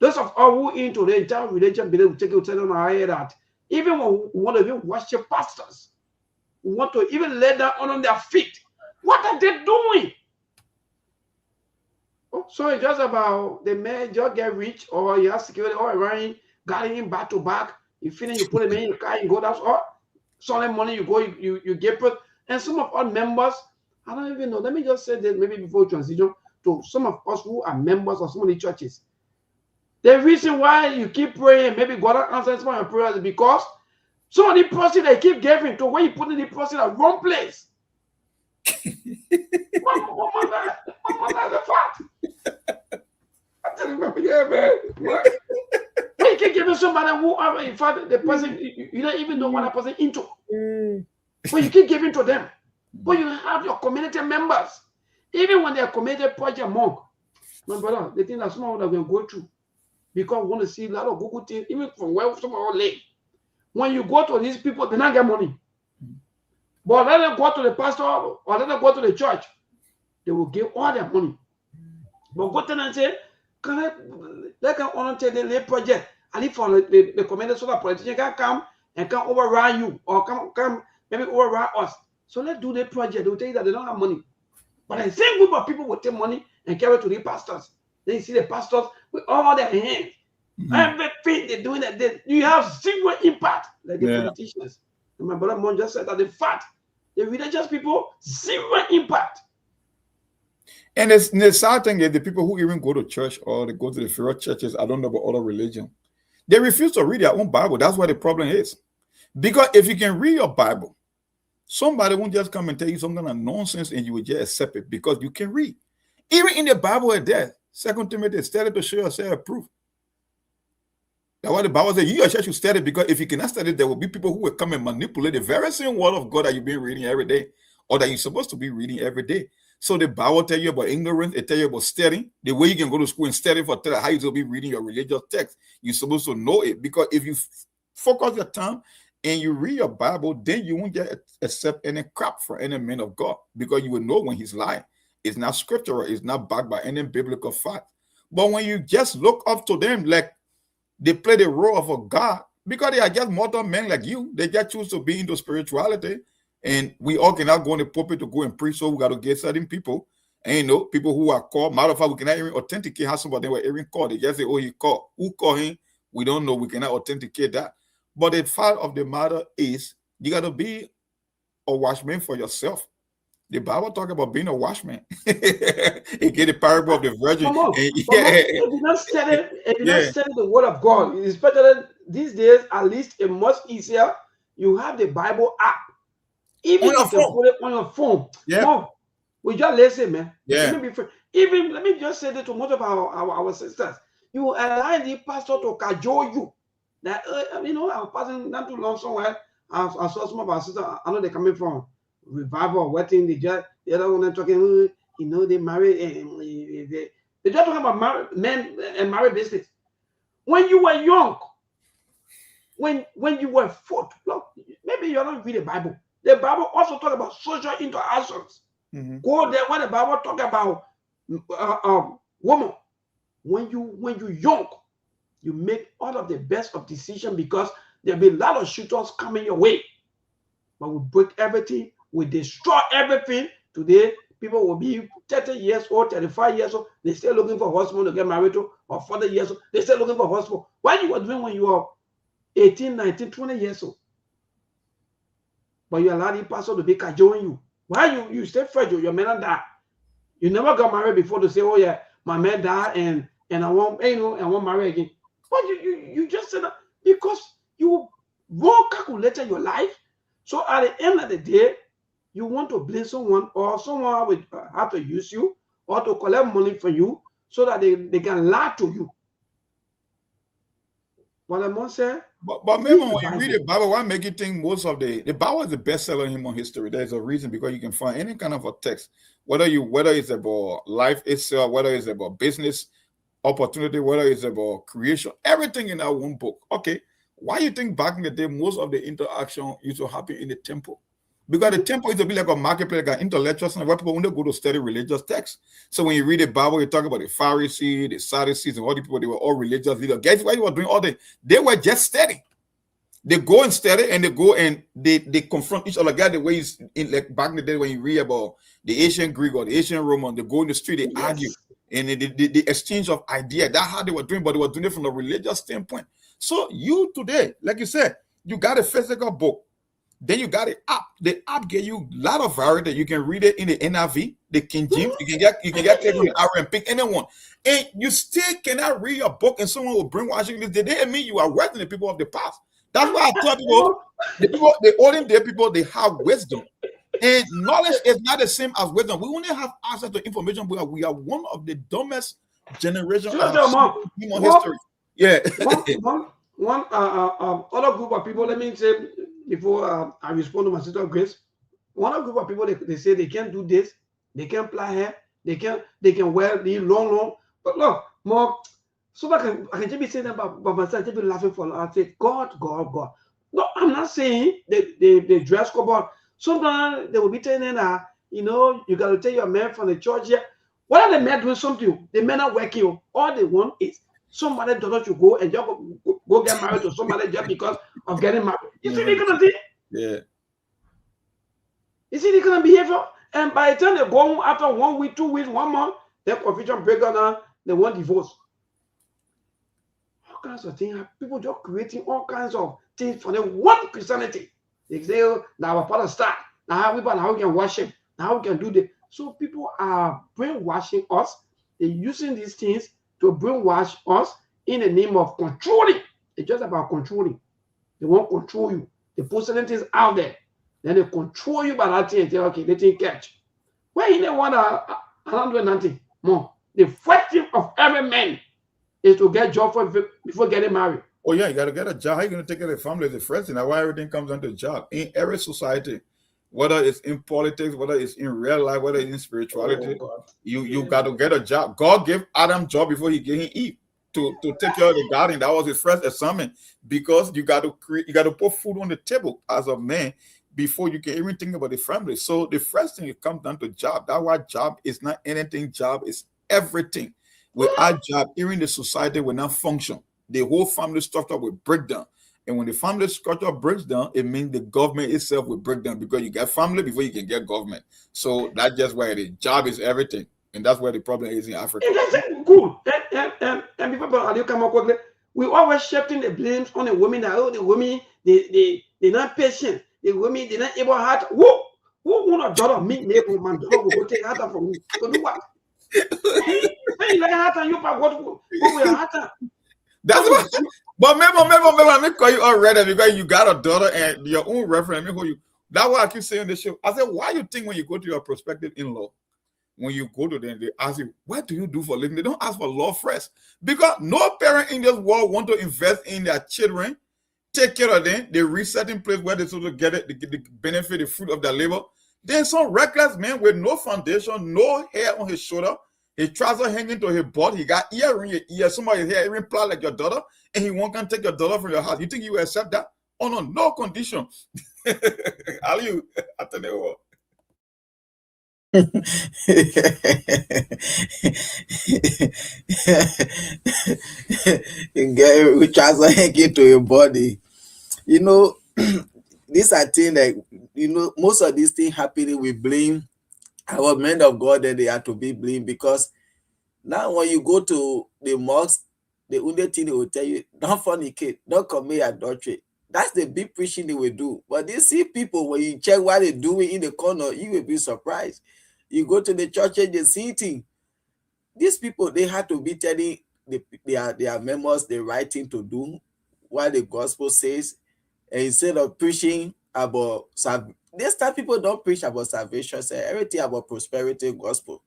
those of us who into the entire religion believe, we take it tell our head that even when we want to even worship pastors, we want to even lay down on their feet. What are they doing? Oh, so it's just about the man just get rich, or you have security all around, guarding him back to back. You finish, you put him in your car, you go, that's all. Selling money, you go, you get put. And some of our members, I don't even know. Let me just say this maybe before we transition to some of us who are members of some of the churches. The reason why you keep praying, maybe God answers some of your prayers, is because some of the proceeds they keep giving to when you put in the proceeds at wrong place. That's a fact. I tell you, yeah, man. What? When you keep giving somebody who, in fact, the person, you don't even know what that person into. But you keep giving to them. But you have your community members. Even when they are committed project monk, my brother, the thing that some of them will go through. Because we want to see a lot of Google things, even from where some of them live. When you go to these people, they don't get money. But let them go to the pastor or let them go to the church, they will give all their money. But go to them and say, let them undertake the lay project. And if the community so that politician can come and can override you or come maybe override us. So let's do the project. They will tell you that they don't have money. But the same group of people will take money and carry it to the pastors. Then you see the pastors with all their hands. Everything they're doing that you have zero impact, like the politicians. And my brother Mon just said that the fact the religious people, zero impact. And the sad thing is the people who even go to church or they go to the federal churches, I don't know about other religion, they refuse to read their own Bible. That's where the problem is. Because if you can read your Bible, somebody won't just come and tell you some kind of nonsense and you will just accept it because you can read. Even in the Bible is there. 2 Timothy, study to show yourself approved. That's why the Bible says you yourself should study, because if you cannot study, there will be people who will come and manipulate the very same word of God that you've been reading every day or that you're supposed to be reading every day. So the Bible tells you about ignorance, it tells you about studying, the way you can go to school and study for how you will be reading your religious text. You're supposed to know it, because if you focus your time and you read your Bible, then you won't get accept any crap from any man of God, because you will know when he's lying. It's not scriptural, it's not backed by any biblical fact. But when you just look up to them like they play the role of a God, because they are just mortal men like you, they just choose to be into spirituality. And we all cannot go in the pulpit to go and preach, so we got to get certain people. And people who are called. Matter of fact, we cannot even authenticate how somebody were even called. They just say, oh, he called. Who called him? We don't know. We cannot authenticate that. But the fact of the matter is, you got to be a watchman for yourself. The Bible talk about being a watchman. It get the parable of the virgin. If you not study the word of God, especially these days, at least it's much easier. You have the Bible app. Even if you put it on your phone. Yeah. Mom, we just listen, man. Yeah. Even let me just say that to most of our sisters. You allow the pastor to cajole you. That I was passing not too long somewhere. I saw some of our sisters. I know they're coming from revival or wedding. The other one talking, they married and they just talking about men and married business. When you were young, when you were 4, look, maybe you don't read the Bible. The Bible also talk about social interactions. Go there when the Bible talk about woman. When you young, you make all of the best of decision, because there'll be a lot of shooters coming your way. But we break everything, we destroy everything. Today, people will be 30 years old, 35 years old. They're still looking for a husband to get married to, or 40 years old. They're still looking for a husband. What you were doing when you were 18, 19, 20 years old. But you allow the pastor to be cajoling you. Why you stay fragile? Your man died. You never got married before to say, oh yeah, my man died and I won't, I won't marry again. But you just said that because you won't calculate your life. So at the end of the day, you want to blame someone, or someone will have to use you or to collect money from you so that they can lie to you. What I must say. But maybe when you read the Bible, why make you think most of the Bible is the bestseller in human history? There's a reason, because you can find any kind of a text, whether it's about life itself, whether it's about business opportunity, whether it's about creation, everything in that one book. Okay, why you think back in the day most of the interaction used to happen in the temple? Because the temple is a bit like a marketplace, like an intellectual center where people only go to study religious texts. So when you read the Bible, you talk about the Pharisees, the Sadducees, and all the people, they were all religious leaders. Guess what they were doing all day? They were just studying. They go and study, and they go and they confront each other. Guys, the way in like back in the day when you read about the ancient Greek or the ancient Roman, they go in the street, they argue, and the exchange of ideas. That's how they were doing, but they were doing it from a religious standpoint. So you today, like you said, you got a physical book. Then you got an app. The app gives you a lot of variety. You can read it in the NIV, the King James. You can get the hour and pick anyone. And you still cannot read a book and someone will brainwash you. They didn't mean you are worse than the people of the past. That's why I tell people, the olden day people, they have wisdom. And knowledge is not the same as wisdom. We only have access to information because we are one of the dumbest generations of human history. Yeah. One other group of people, let me say, before I respond to my sister Grace, one other group of people, they say they can't do this, they can't apply hair, they can wear the long. But look, more so I can just be saying that about myself, just be laughing for I say, God. No, I'm not saying they dress code, but sometimes they will be telling that, you gotta tell your man from the church here. What are the men doing something? The men are working. All they want is somebody daughter to go and just go get married to somebody just because of getting married. You see, they're gonna do. Yeah. You see, they're gonna behavior, and by the time they go after 1 week, 2 weeks, 1 month, their confusion break down. They want divorce. All kinds of things. People just creating all kinds of things for them. One Christianity. They say, oh, now our father start. Now we can worship. Now we can do this. So people are brainwashing us. They're using these things to brainwash us in the name of controlling. It's just about controlling. They won't control you. They put certain things out there. Then they control you by that thing and say, okay, let it catch. Why you don't want to do nothing more? The first thing of every man is to get a job before getting married. Oh, yeah, you got to get a job. How are you going to take care of the family? The first thing. That's why everything comes down to job. In every society, whether it's in politics, whether it's in real life, whether it's in spirituality, you got to get a job. God gave Adam a job before he gave him Eve to take care of the garden. That was his first assignment, because you got to put food on the table as a man before you can even think about the family. So the first thing, it comes down to job. That's why job is not anything. Job is everything. Without job, even the society will not function. The whole family structure will break down. And when the family structure breaks down, it means the government itself will break down, because you get family before you can get government. So that's just why the job is everything. And that's where the problem is in Africa. Cool. And before you come up quickly, we always shifting the blames on the women. That, the women, they're not patient. The women, they're not able to heart. Who want a daughter? Me, maybe my daughter will go take heart from me. So do what? Hey, like heart and you, what will heart? That's what. But remember, let me call you already, because you got a daughter and your own reference. Let me call you. That's why I keep saying this show. I said, why you think when you go to your prospective in-law, when you go to them, they ask you, what do you do for a living? They don't ask for law first, because no parent in this world want to invest in their children, take care of them. They reset in place where they sort of get it, the benefit, the fruit of their labor. Then some reckless man with no foundation, no hair on his shoulder, his trousers hanging to his butt, he got ear in your ear, somebody's hair even plait like your daughter, and he won't come take your daughter from your house. You think you will accept that? Oh no condition. Are you? I tell you what. You get with trousers hanging to your body. These are things that, most of these things happening, we blame our men of God, and they are to be blamed, because now when you go to the mosque, the only thing they will tell you, don't fornicate, don't commit adultery. That's the big preaching they will do. But they see people, when you check what they're doing in the corner, you will be surprised. You go to the church and they see things. These people, they have to be telling their members the right thing to do, what the gospel says. And instead of preaching about this time, people don't preach about salvation, say everything about prosperity gospel.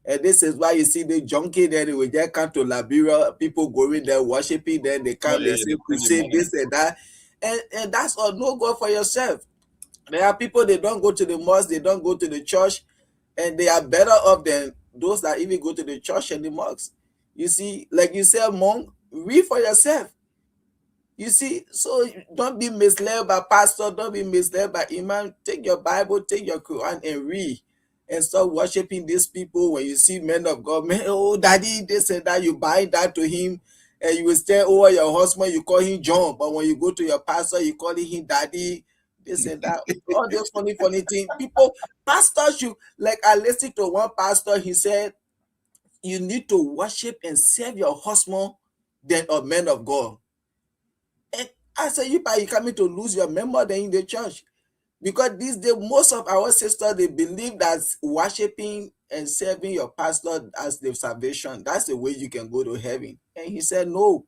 And this is why you see the junkie there, they will just come to Liberia, people going there worshiping, then they come, they say crusade, this and that. And that's all, no go for yourself. There are people, they don't go to the mosque, they don't go to the church, and they are better off than those that even go to the church and the mosques. You see, like you said, monk, read for yourself. You see, so don't be misled by pastor, don't be misled by imam. Take your Bible, take your Quran and read. And stop worshiping these people. When you see men of God, man, oh daddy, this and that, you buy that to him, and you will stay over your husband, you call him John. But when you go to your pastor, you call him daddy, this and that. All those funny things. People, pastors, like I listened to one pastor, he said, you need to worship and serve your husband than a man of God. And I said, you coming to lose your member then in the church. Because these days, most of our sisters, they believe that worshiping and serving your pastor as the salvation, that's the way you can go to heaven. And he said, no,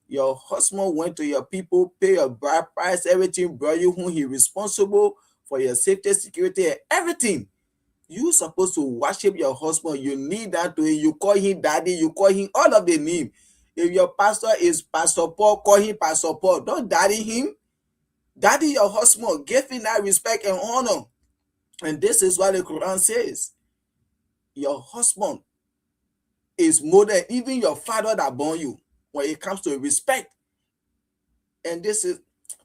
your husband went to your people, pay your bride price, everything, brought you home. He's responsible for your safety, security, and everything. You're supposed to worship your husband. You need that to him. You call him daddy, you call him all of the name. If your pastor is Pastor Paul, call him Pastor Paul. Don't daddy him. Daddy your husband, give him that respect and honor. And this is what the Quran says. Your husband is more than even your father that born you when it comes to respect. And this is,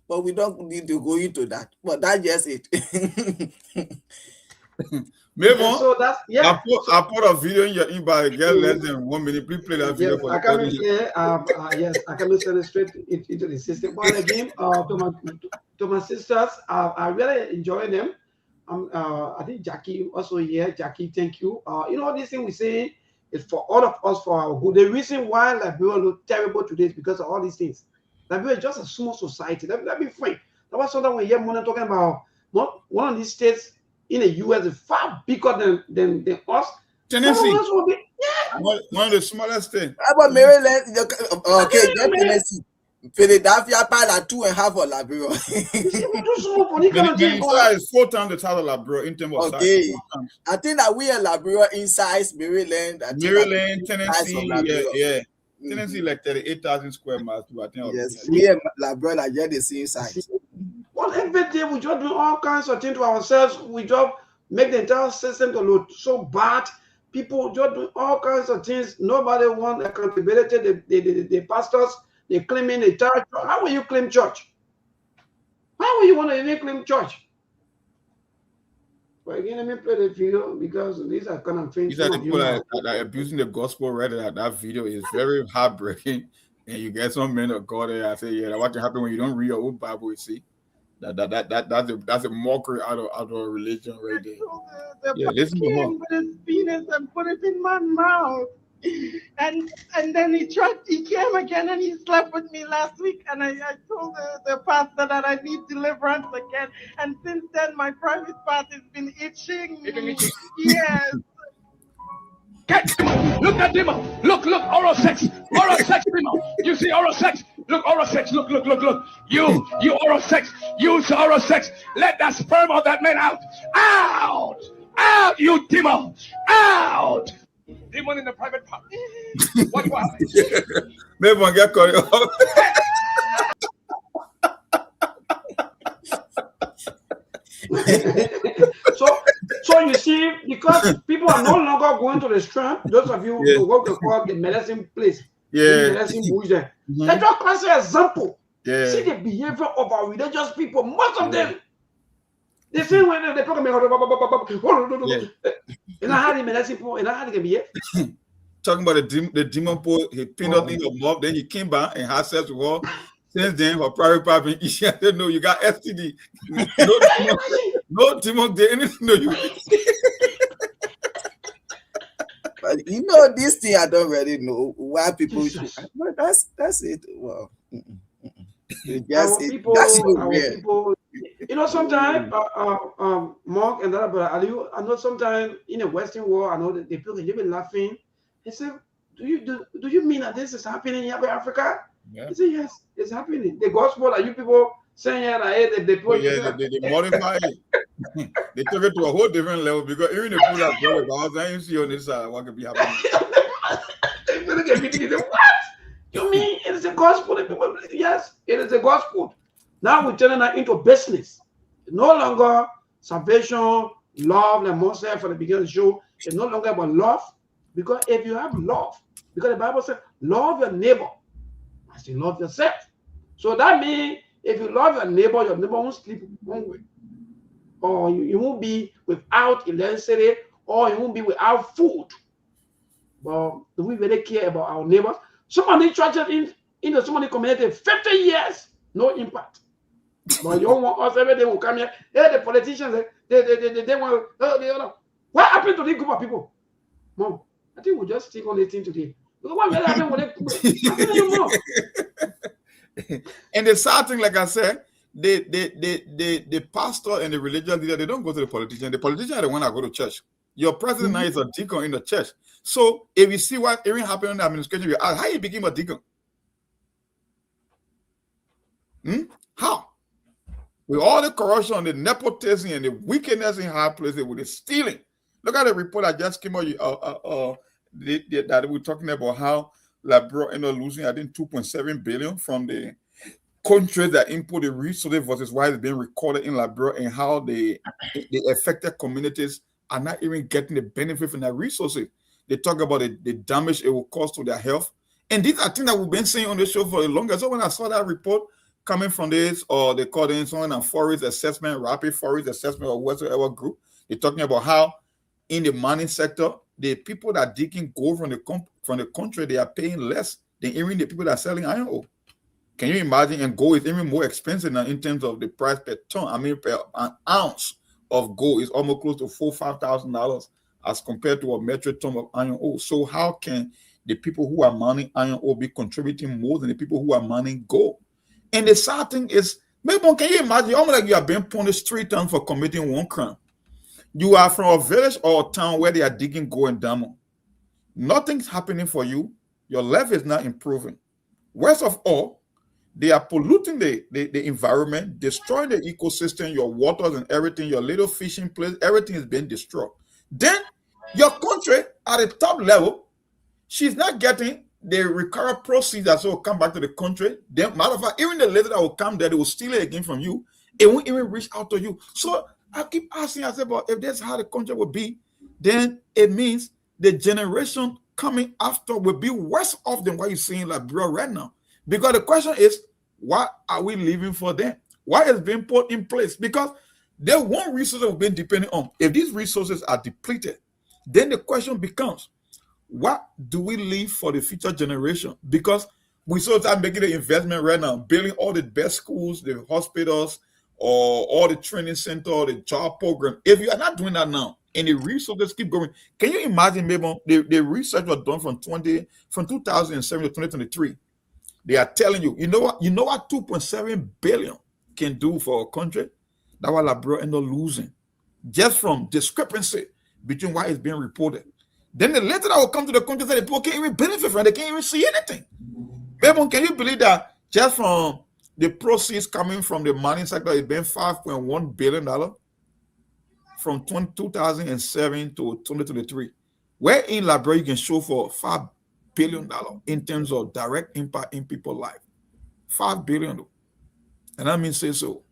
but we don't need to go into that. But that's just it. Maybe so that's I put a video in your inbox. Get less than 1 minute. Please play that video. I can I can send it straight into the system. But again, to my sisters, I really enjoy them. I think Jackie also here. Jackie, thank you. You know, this thing we say is for all of us for our good. The reason why Liberia look terrible today is because of all these things. Liberia is just a small society. Let me frank. That was something we hear money talking about. One of these states in the US is far bigger than us. Tennessee. One of the smallest things. How about Maryland? Okay, Tennessee. Philadelphia part are 2.5 for Liberia. Minnesota is 4 times the size of Liberia in terms of size. I think that we are Liberia in size, Maryland, Tennessee, yeah. Tennessee like 38,000 square miles. I think. Yes, we are Liberia are the same size. Well, every day we just do all kinds of things to ourselves. We just make the entire system to look so bad. People just do all kinds of things. Nobody wants accountability. The pastors, they claiming the church. How will you claim church? How will you want to even claim church? But again, let me play the video because these are kind of things. These are the people that are abusing the gospel. Right, that video is very heartbreaking. And you get some men of God there. I say, yeah, what can happen when you don't read your own Bible? You see. That's a mockery out of religion right there. Yeah, listen to him. With his penis and put it in my mouth, and then he came again and he slept with me last week, and I told the pastor that I need deliverance again, and since then my private part has been itching. Yes. Look at him. Look, oral sex, demon. You see oral sex? Look, oral sex. Look. You oral sex. Use oral sex. Let that sperm of that man out. Out, you demon. Out. Demon in the private part. What? Maybe one get caught up. So you see, because people are no longer going to the strand, those of you who go to call the medicine place, the medicine bush there, they just class an example. See the behavior of our religious people, most of them. The same way they talk about you know how the medicine people, you know how they can behave. Talking about the demon pole, he pinned up in your mouth, then he came back and had sex with her. Since then, for private part being issue, I said, no, you got STD. No demon did anything to you. You know, this thing I don't really know why people should. But that's it. Well, Our people, that's so our weird. people. You know, sometimes, Mark and that, but I know sometimes in the Western world, I know that the people they've been laughing. They say, do you mean that this is happening in Africa? Yeah. They say, yes, it's happening. The gospel that you people saying here, that they put. They modify it. They took it to a whole different level because even the people that brought it, I didn't see on this side what could be happening. What? You mean it is a gospel? Yes, it is a gospel. Now we're turning that into business. No longer salvation, love, like Moses said for the beginning of the show. It's no longer about love. Because if you have love, because the Bible says, love your neighbor as you love yourself. So that means if you love your neighbor won't sleep hungry. Or you won't be without electricity, or you won't be without food. But do we really care about our neighbors? Somebody churches in the somebody community 50 years, no impact. But you don't want us every day will come here. Hey, the politicians, they want. What happened to this group of people? Mom, I think we'll just stick on the thing today. What really happened with them? And the sad thing, like I said, the pastor and the religious leader, they don't go to the politician. The politician are the one that go to church. Your president now is a deacon in the church. So if you see what even happened in the administration, you ask, how you became a deacon? How? With all the corruption, the nepotism, and the wickedness in high places, with the stealing. Look at the report that just came out that we're talking about how Liberia ended up losing, I think, 2.7 billion from the countries that import the resources versus why it's being recorded in Liberia, and how the affected communities are not even getting the benefit from that resources. They talk about the damage it will cause to their health. And these are things that we've been saying on the show for the longest. So when I saw that report coming from this, or they call it someone on forest assessment, rapid forest assessment, or whatsoever group, they're talking about how in the mining sector, the people that digging gold from the country, they are paying less than even the people that are selling iron ore. Can you imagine? And gold is even more expensive now in terms of the price per ton. I mean, per an ounce of gold is almost close to $4,000-$5,000 as compared to a metric ton of iron ore. So how can the people who are mining iron ore be contributing more than the people who are mining gold? And the sad thing is, maybe can you imagine? Almost like you are being punished 3 times for committing one crime. You are from a village or a town where they are digging gold and diamond. Nothing's happening for you. Your life is not improving. Worst of all, they are polluting the environment, destroying the ecosystem, your waters and everything, your little fishing place, everything is being destroyed. Then your country at the top level, she's not getting the recurrent proceeds that will come back to the country. Then, matter of fact, even the lady that will come there, they will steal it again from you. It won't even reach out to you. So I keep asking myself, well, if that's how the country will be, then it means the generation coming after will be worse off than what you see in Liberia right now. Because the question is, what are we leaving for them? What is being put in place? Because the one resource we've been depending on, if these resources are depleted, then the question becomes, what do we leave for the future generation? Because we sort of making the investment right now, building all the best schools, the hospitals, or all the training center, or the job program. If you are not doing that now, and the resources keep going, can you imagine, maybe the research was done from 2007 to 2023? They are telling you, you know what 2.7 billion can do for a country? That's what Liberia ended up losing, just from discrepancy between what is being reported. Then the letter that will come to the country that the people can't even benefit from, they can't even see anything. Baby, can you believe that just from the proceeds coming from the mining sector, it's been $5.1 billion from 2007 to 2023? Where in Liberia you can show for $5 billion in terms of direct impact in people's life? $5 billion. And I mean, say so.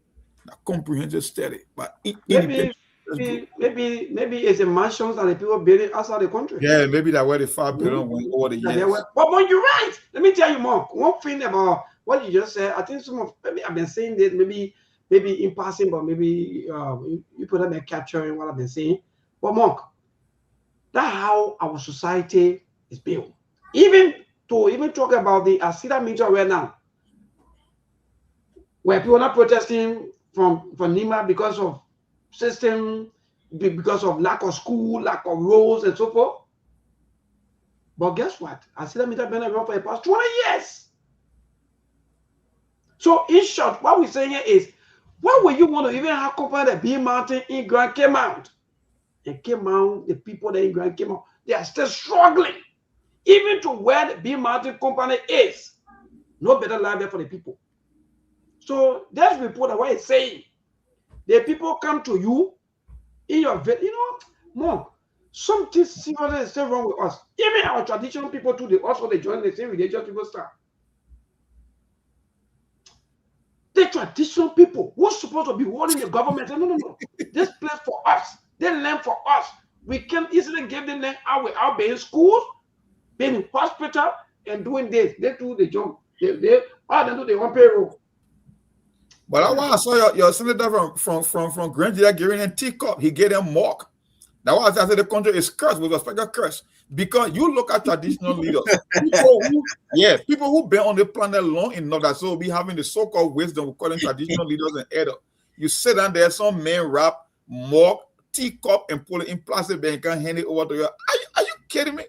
A comprehensive study. But maybe it's a mansions that the people building outside the country. Yeah, maybe that's where the $5 billion went over the years. But you're right. Let me tell you more. One thing about what you just said, I think maybe I've been saying this, maybe in passing, but maybe you put up a capturing what I've been saying. But Mark, that's how our society is built. Even talk about the Asida media right now, where people are not protesting from Nima because of system, because of lack of school, lack of roads, and so forth. But guess what? I see them been around for the past 20 years. So in short, what we're saying here is, why would you want to even have company that Bean Mountain in Grand came out? And came out, the people that in Grand came out, they are still struggling. Even to where the Bean Mountain company is. No better life there for the people. So that's report what it's saying. The people come to you in your, Monk, something similar is still wrong with us. Even our traditional people too, they also join the same religious people stuff. The traditional people who's supposed to be warning the government, no. This place for us. They learn for us. We can easily give them out without being in schools, being in hospital, and doing this. They do the job. They do their own payroll. But I want to saw your senator from Grand giving them teacup. He gave them mock. That was I said the country is cursed with a special curse. Because you look at traditional leaders, people who been on the planet long enough that so be having the so-called wisdom we call them traditional leaders and elder. You sit down there, some man wrap, mock, teacup, and pull it in plastic bag and can hand it over to you. Are you kidding me?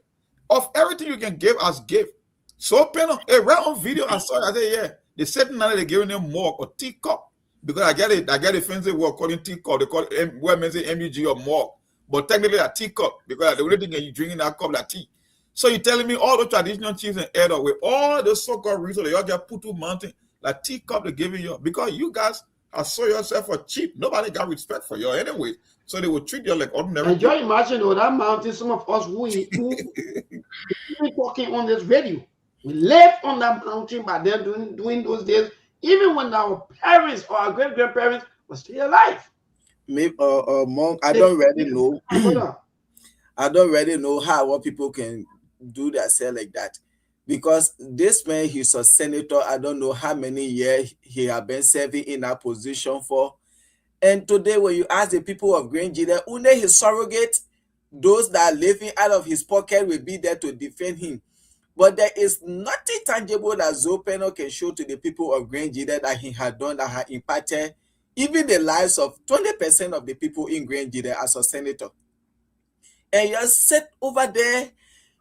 Of everything you can give as gift. So penal, right on video, I saw it, I said, yeah. They said now they're giving them mock or teacup. Because I get a fancy word calling teacup. They call it women say MUG or mock. But technically a teacup, because the only thing you drinking that cup like tea. So you're telling me all the traditional chiefs and elder with all the so-called resources, they all get put to mountain, like teacup they're giving you. Because you guys have sold yourself for cheap. Nobody got respect for you anyway. So they will treat you like ordinary. And just imagine that mountain, some of us who talking on this radio. We live on that mountain, but they're doing those days, even when our parents or our great-grandparents were still alive. Maybe Monk, I don't really know. I don't really know how what people can do themselves like that. Because this man, he's a senator. I don't know how many years he has been serving in that position for. And today, when you ask the people of Grand Jide, only his surrogate, those that are living out of his pocket will be there to defend him. But there is nothing tangible that Zopeno can show to the people of Grand Jide that he had done that had impacted even the lives of 20% of the people in Grand Jide as a senator. And you're set over there,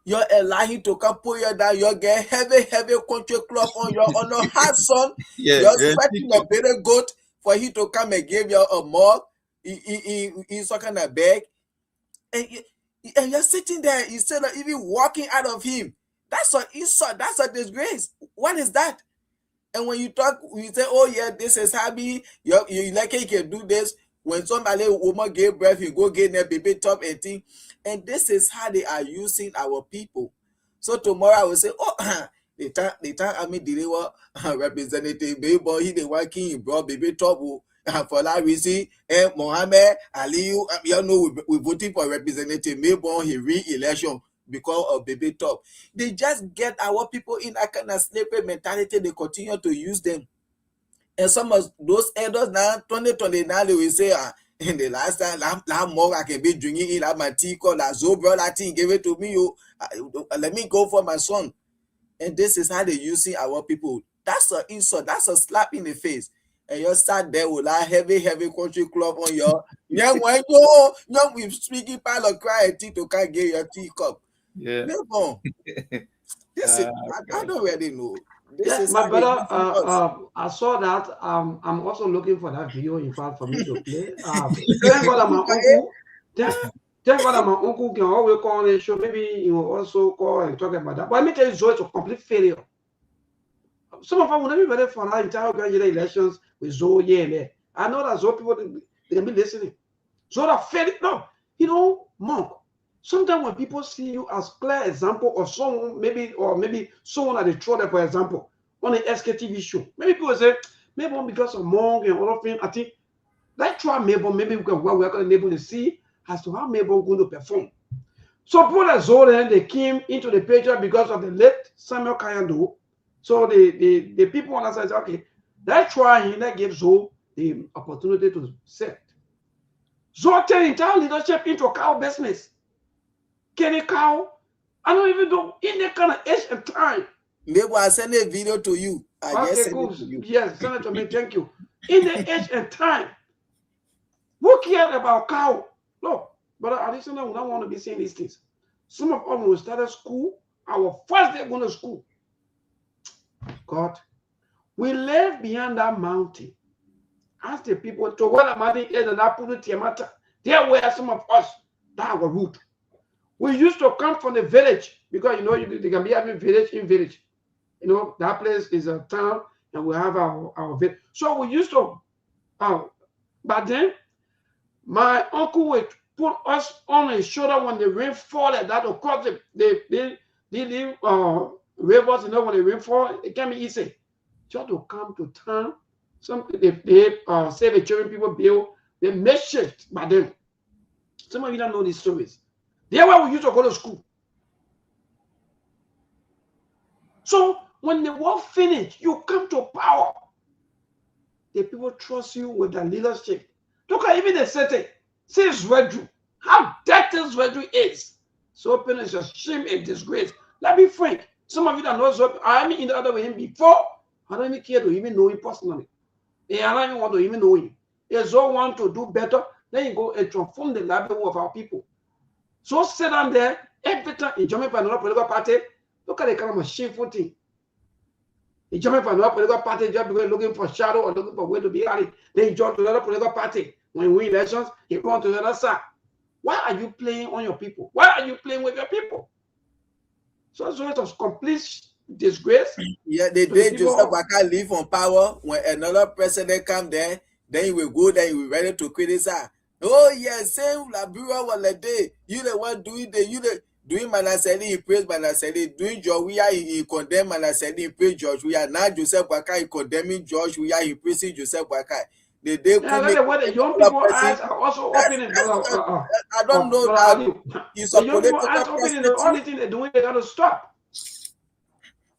you're allowing to come pull you down, you get heavy country club on your hard son, you're expecting a better goat for him to come and give you a mug in some kind of bag. And you're sitting there instead of even walking out of him. That's an insult, that's a disgrace. What is that? And when you talk, you say, oh yeah, this is happy, you like you can do this. When somebody woman gave birth, you go get their baby top and thing. And this is how they are using our people. So tomorrow I will say, oh, the time I mean deliver representative baby boy, he the working, brought baby top for that reason. And Mohammed Aliyu, you know, we voting for representative baby boy, he re-election because of baby top. They just get our people in that kind of slavery mentality. They continue to use them. And some of those elders now, 2029, they will say, in the last time, that more I can be drinking it, that my tea called that Zobro, that thing, give it to me, let me go for my son. And this is how they using our people. That's an insult, that's a slap in the face. And you start there with that heavy country club on your, young with speaking pile of cry and tea to can't get your teacup. Yeah. This is, I don't really know. Yes, my brother, I saw that. I'm also looking for that video, in fact, for me to play. Thank God that my uncle, thank God that my uncle can always call on the show. Maybe he will also call and talk about that. But let me tell you, Zoe, it's a complete failure. Some of us will never be ready for our entire graduate elections with Zoe here and there. I know that Zoe people, they can be listening. Zoe that failed. No, Monk. Sometimes when people see you as clear example of someone, maybe someone at the trolley, for example, on an Sktv show, maybe people say, maybe because of Monk and other things, I think, let's try Mabel, maybe we can work on able to see as to how Mabel is going to perform. So people like Zoe, they came into the picture because of the late Samuel Kayando. So the people on that side say, okay, let's try him, let's give Zoe the opportunity to set. Zoe turned entire leadership into a cow business. Kenny cow, I don't even know in that kind of age and time. Maybe I'll send a video to you. Okay, good. Yes, send it to me. Thank you. In the age and time, who cared about cow? No, but additionally, we don't want to be saying these things. Some of us, when we started school, our first day going to school. God, we live beyond that mountain. Ask the people to what mountain is and I put it matter. There were some of us that were root. We used to come from the village because you know they can be having village in village. You know, that place is a town and we have our village. So we used to, but then my uncle would put us on his shoulder when the rain fall like that, of course the rivers, you know, when the rain fall, it can be easy. Just to come to town. Some they save the children, people build, they makeshift by them. Some of you don't know these stories. They where we used to go to school. So when the war finished, you come to power. The people trust you with their leadership. Look at even the city. See Zwedru. How dirty Zwedru is. So open is a shame and disgrace. Let me frank. Some of you that know Zwedru, I mean in the other way him before. I don't even care to even know him personally. I don't even want to even know him. If all want to do better, then you go and transform the livelihood of our people. So sit down there every time you jump for another political party. Look at the kind of shameful thing. You jump for another political party just because looking for shadow or looking for way to be rally. Then you join to another political party. When you win elections, you go on to the other side. Why are you playing on your people? Why are you playing with your people? So it's a complete disgrace. Yeah, the day Joseph Waka leave on power, when another president come there, then he will go there, he will ready to criticize. Oh yeah, same Liberia was the day. You the one doing doing Manaseli, he praise Manaseli, doing Joria, he condemn Manaseli, he praise George. We are now Joseph Waka, he condemning George. We are he praising Joseph Waka. The day the young people eyes are also opening. I don't know that he's a political opening. The only thing they're doing, they got to stop.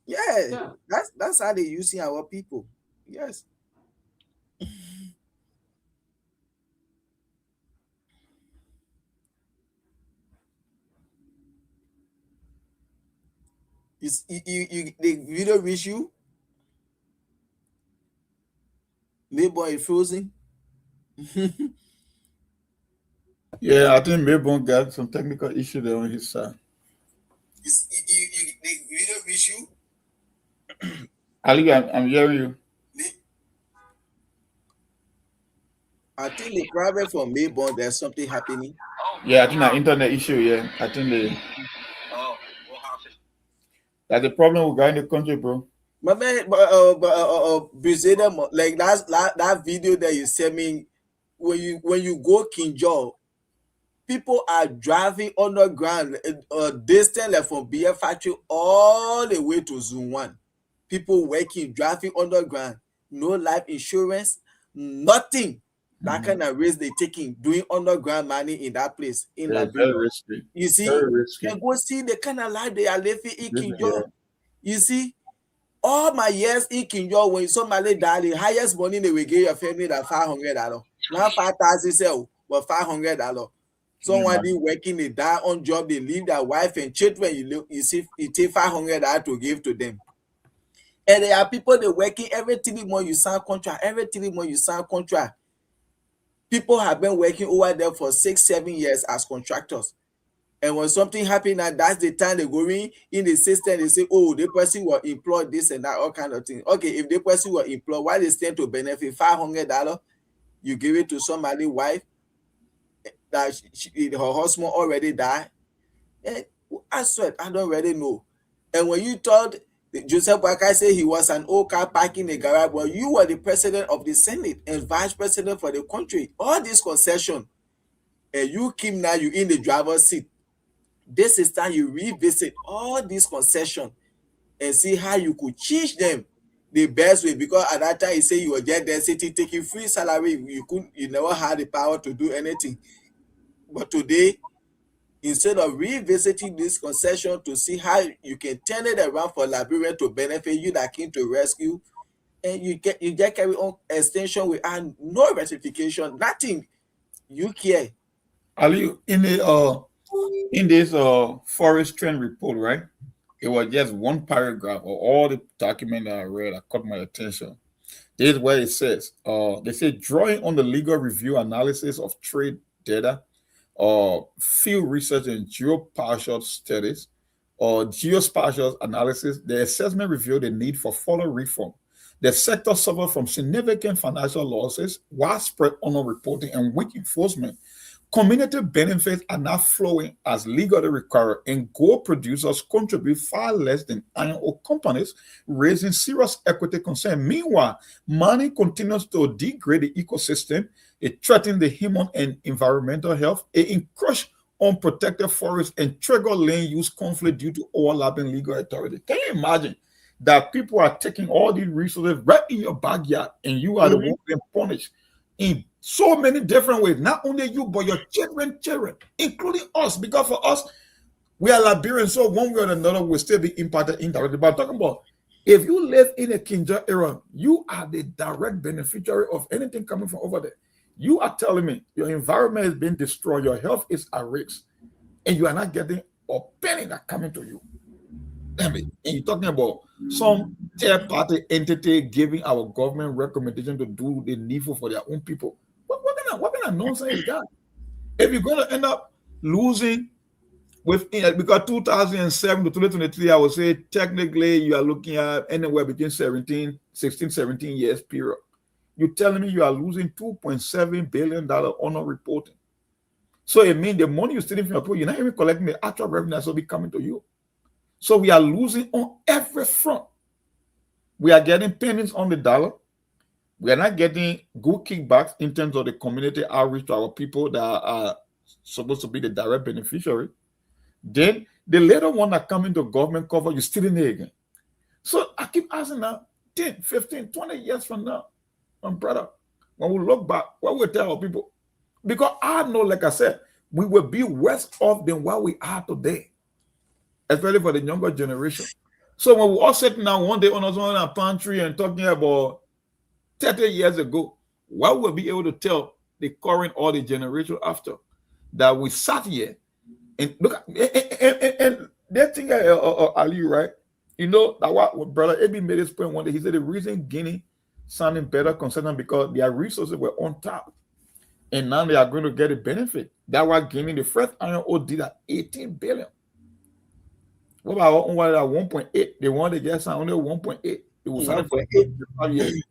Yeah, that's how they using our people. Yes. The video reach you? Maybe is frozen. Yeah, I think Mayborn got some technical issue there on his side. The video reach you? Ali, I'm hearing you. I think the problem for Mayborn, there's something happening. Yeah, I think an internet issue. Yeah, I think that's the problem we got in the country, bro. My man, like that video that you sent me, when you go Kinjo, people are driving underground, distance like from beer factory all the way to Zone 1. People working, driving underground, no life insurance, nothing. That kind of risk they taking, doing underground mining in that place in Liberia. You see, and go see the kind of life they are living in Kinjo. You see, all my years in Kinjo, when somebody died, the highest money they will give your family than $500. Not 5,000 sell, but $500. Someone they working, they die on job, they leave their wife and children. You see, it take $500 to give to them. And there are people they working every 3 months you sign contract, every 3 months you sign contract. People have been working over there for 6-7 years as contractors. And when something happens, and that's the time they go in the system, they say, oh, the person will employ this and that, all kind of things. Okay, if the person will employ, why they stand to benefit $500, you give it to somebody's wife, that her husband already died. And I swear, I don't really know. And when you told Joseph Waka said he was an old car parking in the garage, well, you were the president of the Senate and vice president for the country. All this concession, and you came now, you in the driver's seat. This is time you revisit all these concessions and see how you could change them the best way. Because at that time, you say you were just there sitting taking free salary, you never had the power to do anything. But today, instead of revisiting this concession to see how you can turn it around for Liberia to benefit you that came to rescue, and you just carry on extension without no ratification, nothing. You care. Ali, in this forest trend report, right? It was just one paragraph of all the document that I read that caught my attention. This is where it says, they say drawing on the legal review analysis of trade data, field research and geopartial studies, or geospatial analysis, the assessment revealed the need for further reform. The sector suffered from significant financial losses, widespread honor reporting, and weak enforcement. Community benefits are not flowing as legally required, and gold producers contribute far less than iron ore companies, raising serious equity concern. Meanwhile, mining continues to degrade the ecosystem. It threatens the human and environmental health. It encroaches on protected forests and trigger land use conflict due to overlapping legal authority. Can you imagine that people are taking all these resources right in your backyard and you are the one being punished in so many different ways? Not only you, but your children, including us, because for us, we are Liberians, so one way or another will still be impacted indirectly. But I'm talking about if you live in a Kinja era, you are the direct beneficiary of anything coming from over there. You are telling me your environment is being destroyed, your health is at risk, and you are not getting a penny that coming to you. Damn it. And you're talking about some third-party entity giving our government recommendation to do the needful for their own people. What kind of nonsense is that? If you're going to end up losing because 2007 to 2023, I would say technically you are looking at anywhere between 16, 17 years period. You're telling me you are losing $2.7 billion on reporting. So it means the money you're stealing from your people, you're not even collecting the actual revenue that's will be coming to you. So we are losing on every front. We are getting pennies on the dollar. We are not getting good kickbacks in terms of the community outreach to our people that are supposed to be the direct beneficiary. Then the later one that come into government cover, you're stealing it again. So I keep asking now, 10, 15, 20 years from now, my brother, when we look back, what we tell our people? Because I know, like I said, we will be worse off than what we are today, especially for the younger generation. So when we all sitting down one day on our pantry and talking about 30 years ago, what we'll be able to tell the current or the generation after that we sat here and look at and that thing, Ali, right? You know that what brother Ebi made his point one day. He said the reason Guinea sounding better concerning because their resources were on top, and now they are going to get a benefit. That's why Guinea, the first iron ore did at 18 billion. What about our own one at 1.8? They wanted to get some only 1.8. It was 5 years.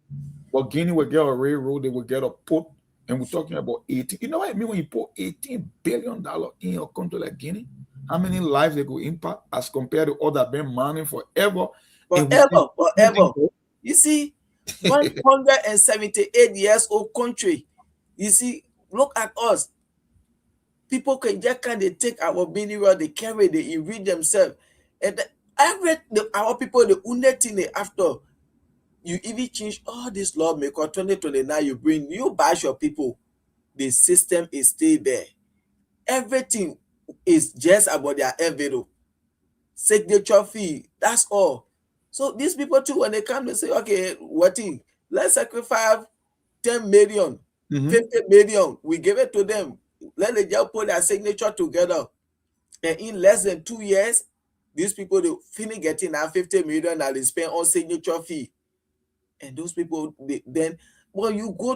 But Guinea will get a railroad, they will get a port, and we're talking about 18. You know what I mean when you put $18 billion in a country like Guinea? How many lives they could impact as compared to other been mining forever? Forever. You see, 178 years old country. You see, look at us. People can they take our mineral, they carry, they enrich themselves. And our people, the only thing they after, you even change all this law maker 2029, you bring new batch of people. The system is still there. Everything is just about their envelope. Signature fee, that's all. So these people too, when they come, they say, okay, what thing? Let's sacrifice 10 million, 50 million. We give it to them. Let them just put their signature together. And in less than 2 years, these people, they finish getting that 50 million that they spend on signature fee. And those people, then, when you go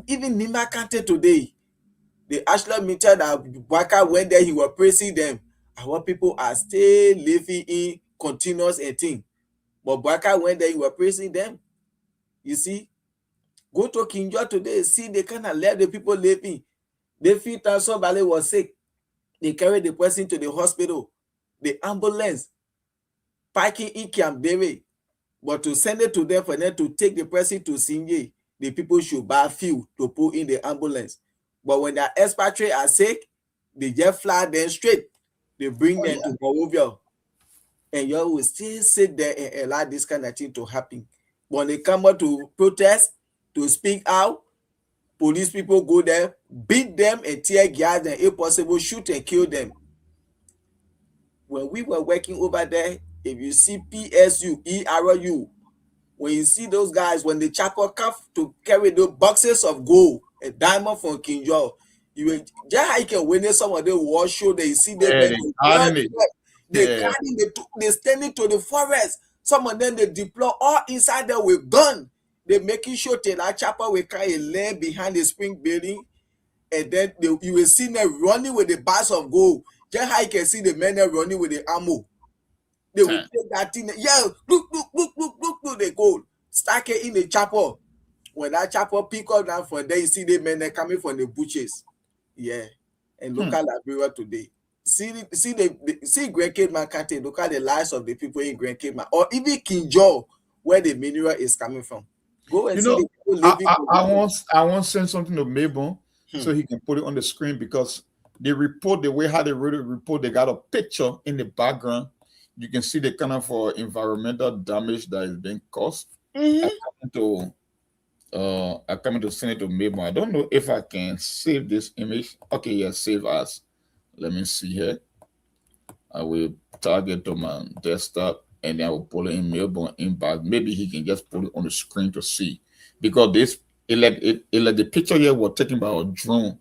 even Nima Kante today, the actual meter that Baka went there, he was praising them. Our people are still living in continuous thing. But Baka went there, he was praising them. You see, go to Kinjo today, see they kind of let the people living. They feel that somebody was sick. They carry the person to the hospital. The ambulance parking in Kiambere. But to send it to them for them to take the person to Sinye, the people should buy fuel to put in the ambulance. But when their expatriates are sick, they just fly them straight. They bring them to Monrovia. And you will still sit there and allow this kind of thing to happen. When they come out to protest, to speak out, police people go there, beat them and tear gas and if possible, shoot and kill them. When we were working over there, if you see PSU, ERU, when you see those guys, when the chapel come to carry those boxes of gold, a diamond from Kinjo, you will just how you can witness some of the war show that you see them. They standing to the forest. Some of them they deploy all inside there with gun. They making sure that chapel will carry a land behind the spring building, and then you will see them running with the bags of gold. Just how you can see the men there running with the ammo. They will take that thing. Yeah, look, they go stack it in the chapel. When that chapel pick up down from there, you see the men there coming from the butchers. Yeah, and look at Liberia today. See Grand Cape Market. Look at the lives of the people in Grand Cape, or even King Joe, where the mineral is coming from. Go and see the people living. I want to send something to Mabel so he can put it on the screen, because the report, the way how they wrote the report, they got a picture in the background. You can see the kind of environmental damage that is being caused. I'm coming to send it to Mabel. I don't know if I can save this image. Okay, yeah, save as. Let me see here. I will target to my desktop, and then I will pull it in Melbourne inbox. Maybe he can just put it on the screen to see, because the picture here was taken by a drone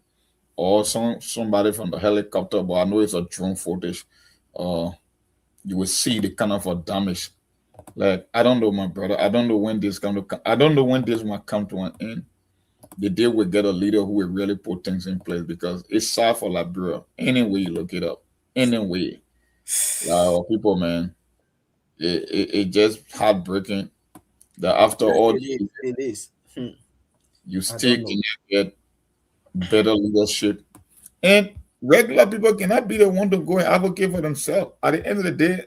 or somebody from the helicopter, but I know it's a drone footage. You will see the kind of damage. Like, I don't know, my brother. I don't know when this I don't know when this will come to an end. The day we get a leader who will really put things in place, because it's sad for Liberia. Anyway you look it up, anyway. People, man, it just heartbreaking that after all it is. You still can get better leadership, and regular people cannot be the one to go and advocate for themselves. At the end of the day,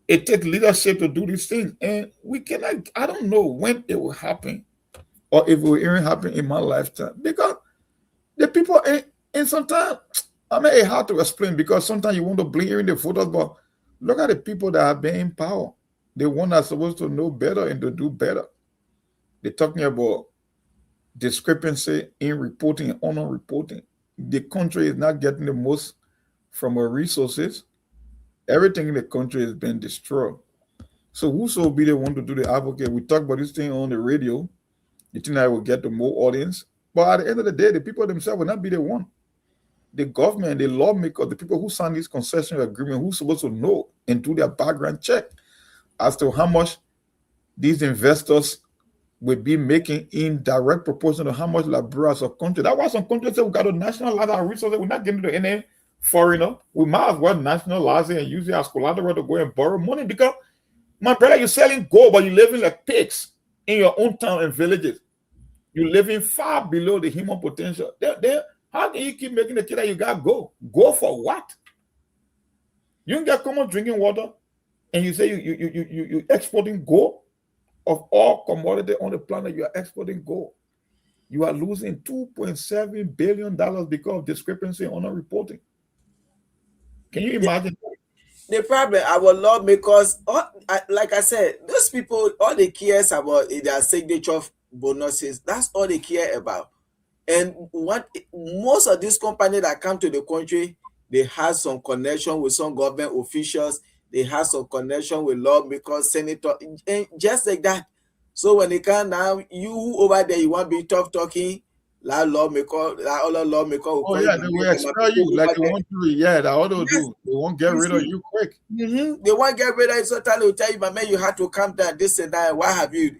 it takes leadership to do these things, and we cannot. I don't know when it will happen, or if it will even happen in my lifetime, because the people, and sometimes, I mean, it's hard to explain, because sometimes you want to blink in the photos, but look at the people that have been in power. The one that's supposed to know better and to do better. They're talking about discrepancy in reporting and honor reporting. The country is not getting the most from our resources. Everything in the country has been destroyed. So whoso will be the one to do the advocate? We talk about this thing on the radio. You think I will get the more audience? But at the end of the day, the people themselves will not be the one. The government, the lawmakers, the people who sign this concession agreement, who's supposed to know and do their background check as to how much these investors will be making in direct proportion to how much Liberia as a country. That's why some countries say we got to nationalize our resources. We're not getting to any foreigner. We might as well nationalize it and use it as collateral to go and borrow money, because, my brother, you're selling gold, but you're living like pigs in your own town and villages. You're living far below the human potential. How can you keep making the kid that you got go? Go for what? You can get common drinking water, and you say you exporting gold. Of all commodity on the planet, you are exporting gold. You are losing $2.7 billion because of discrepancy on reporting. Can you imagine? The problem, our lawmakers, like I said, those people, all they care about is their signature bonuses. That's all they care about. And most of these companies that come to the country, they have some connection with some government officials. They have some connection with lawmakers, senators, and just like that. So when they come now, you over there, you want to be tough talking, like lawmaker, like other lawmaker. Oh yeah, they will expel you like they want to. Yeah, that's all they'll do. They won't get rid of you quick. They won't get rid of you. So they'll tell you, my man, you have to calm down. This and that. Why have you,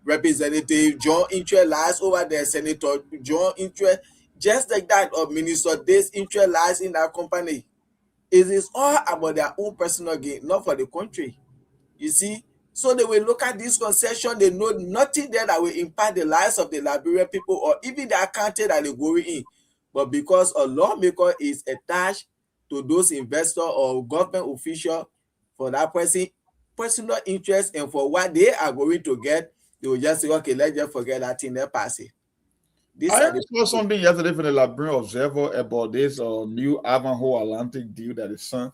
Representative John Interest lies over there, Senator John Interest, just like that, or Minister This Interest lies in that company. It is all about their own personal gain, not for the country. You see? So they will look at this concession, they know nothing there that will impact the lives of the Liberian people or even the country that they're going in. But because a lawmaker is attached to those investors or government official for that personal interest and for what they are going to get, they will just say, okay, let's just forget that thing, they'll pass it. I saw something yesterday from the Liberian Observer about this new Ivanhoe Atlantic deal that is signed,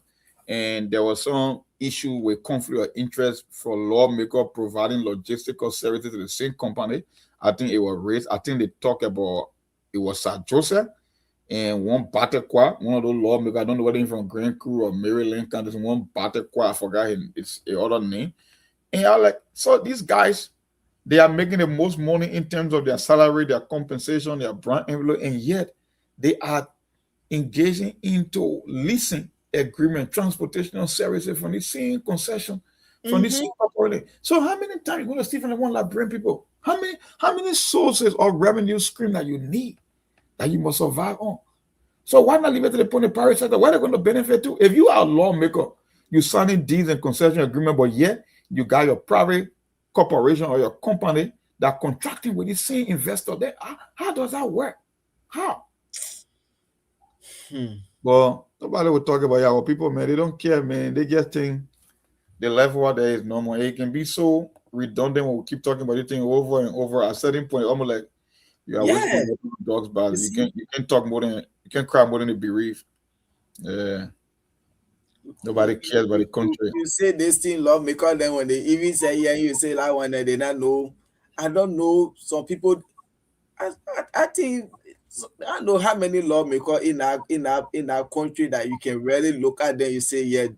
and there was some issue with conflict of interest for lawmaker providing logistical services to the same company. I think it was raised. I think they talk about it was Sir Joseph and one Batekwa, one of those lawmakers. I don't know whether he's from Grand Crew or Maryland. There's one Batekwa. I forgot his other name. And I like, so these guys, they are making the most money in terms of their salary, their compensation, their brand envelope, and yet they are engaging into leasing agreement, transportation services from the same concession, from the same corporate. So how many times you going to see from the one Liberian people? How many sources of revenue stream that you need, that you must survive on? So why not leave it to the point of private sector? Where are they going to benefit too? If you are a lawmaker, you signing deeds and concession agreement, but yet you got your private corporation or your company that contracting with the same investor there. How does that work? How? Well, nobody will talk about our people, man. They don't care, man. They just think the level out there is normal. It can be so redundant when we keep talking about it thing over and over. At a certain point, almost like you are whispering dogs bad. You can't talk more than you can cry more than the bereaved. Yeah. Nobody cares about the country. You say this thing lawmaker, then when they even say yeah, you say that one they not know. I don't know. Some people, I think I don't know how many lawmakers in our country that you can really look at them. You say yeah,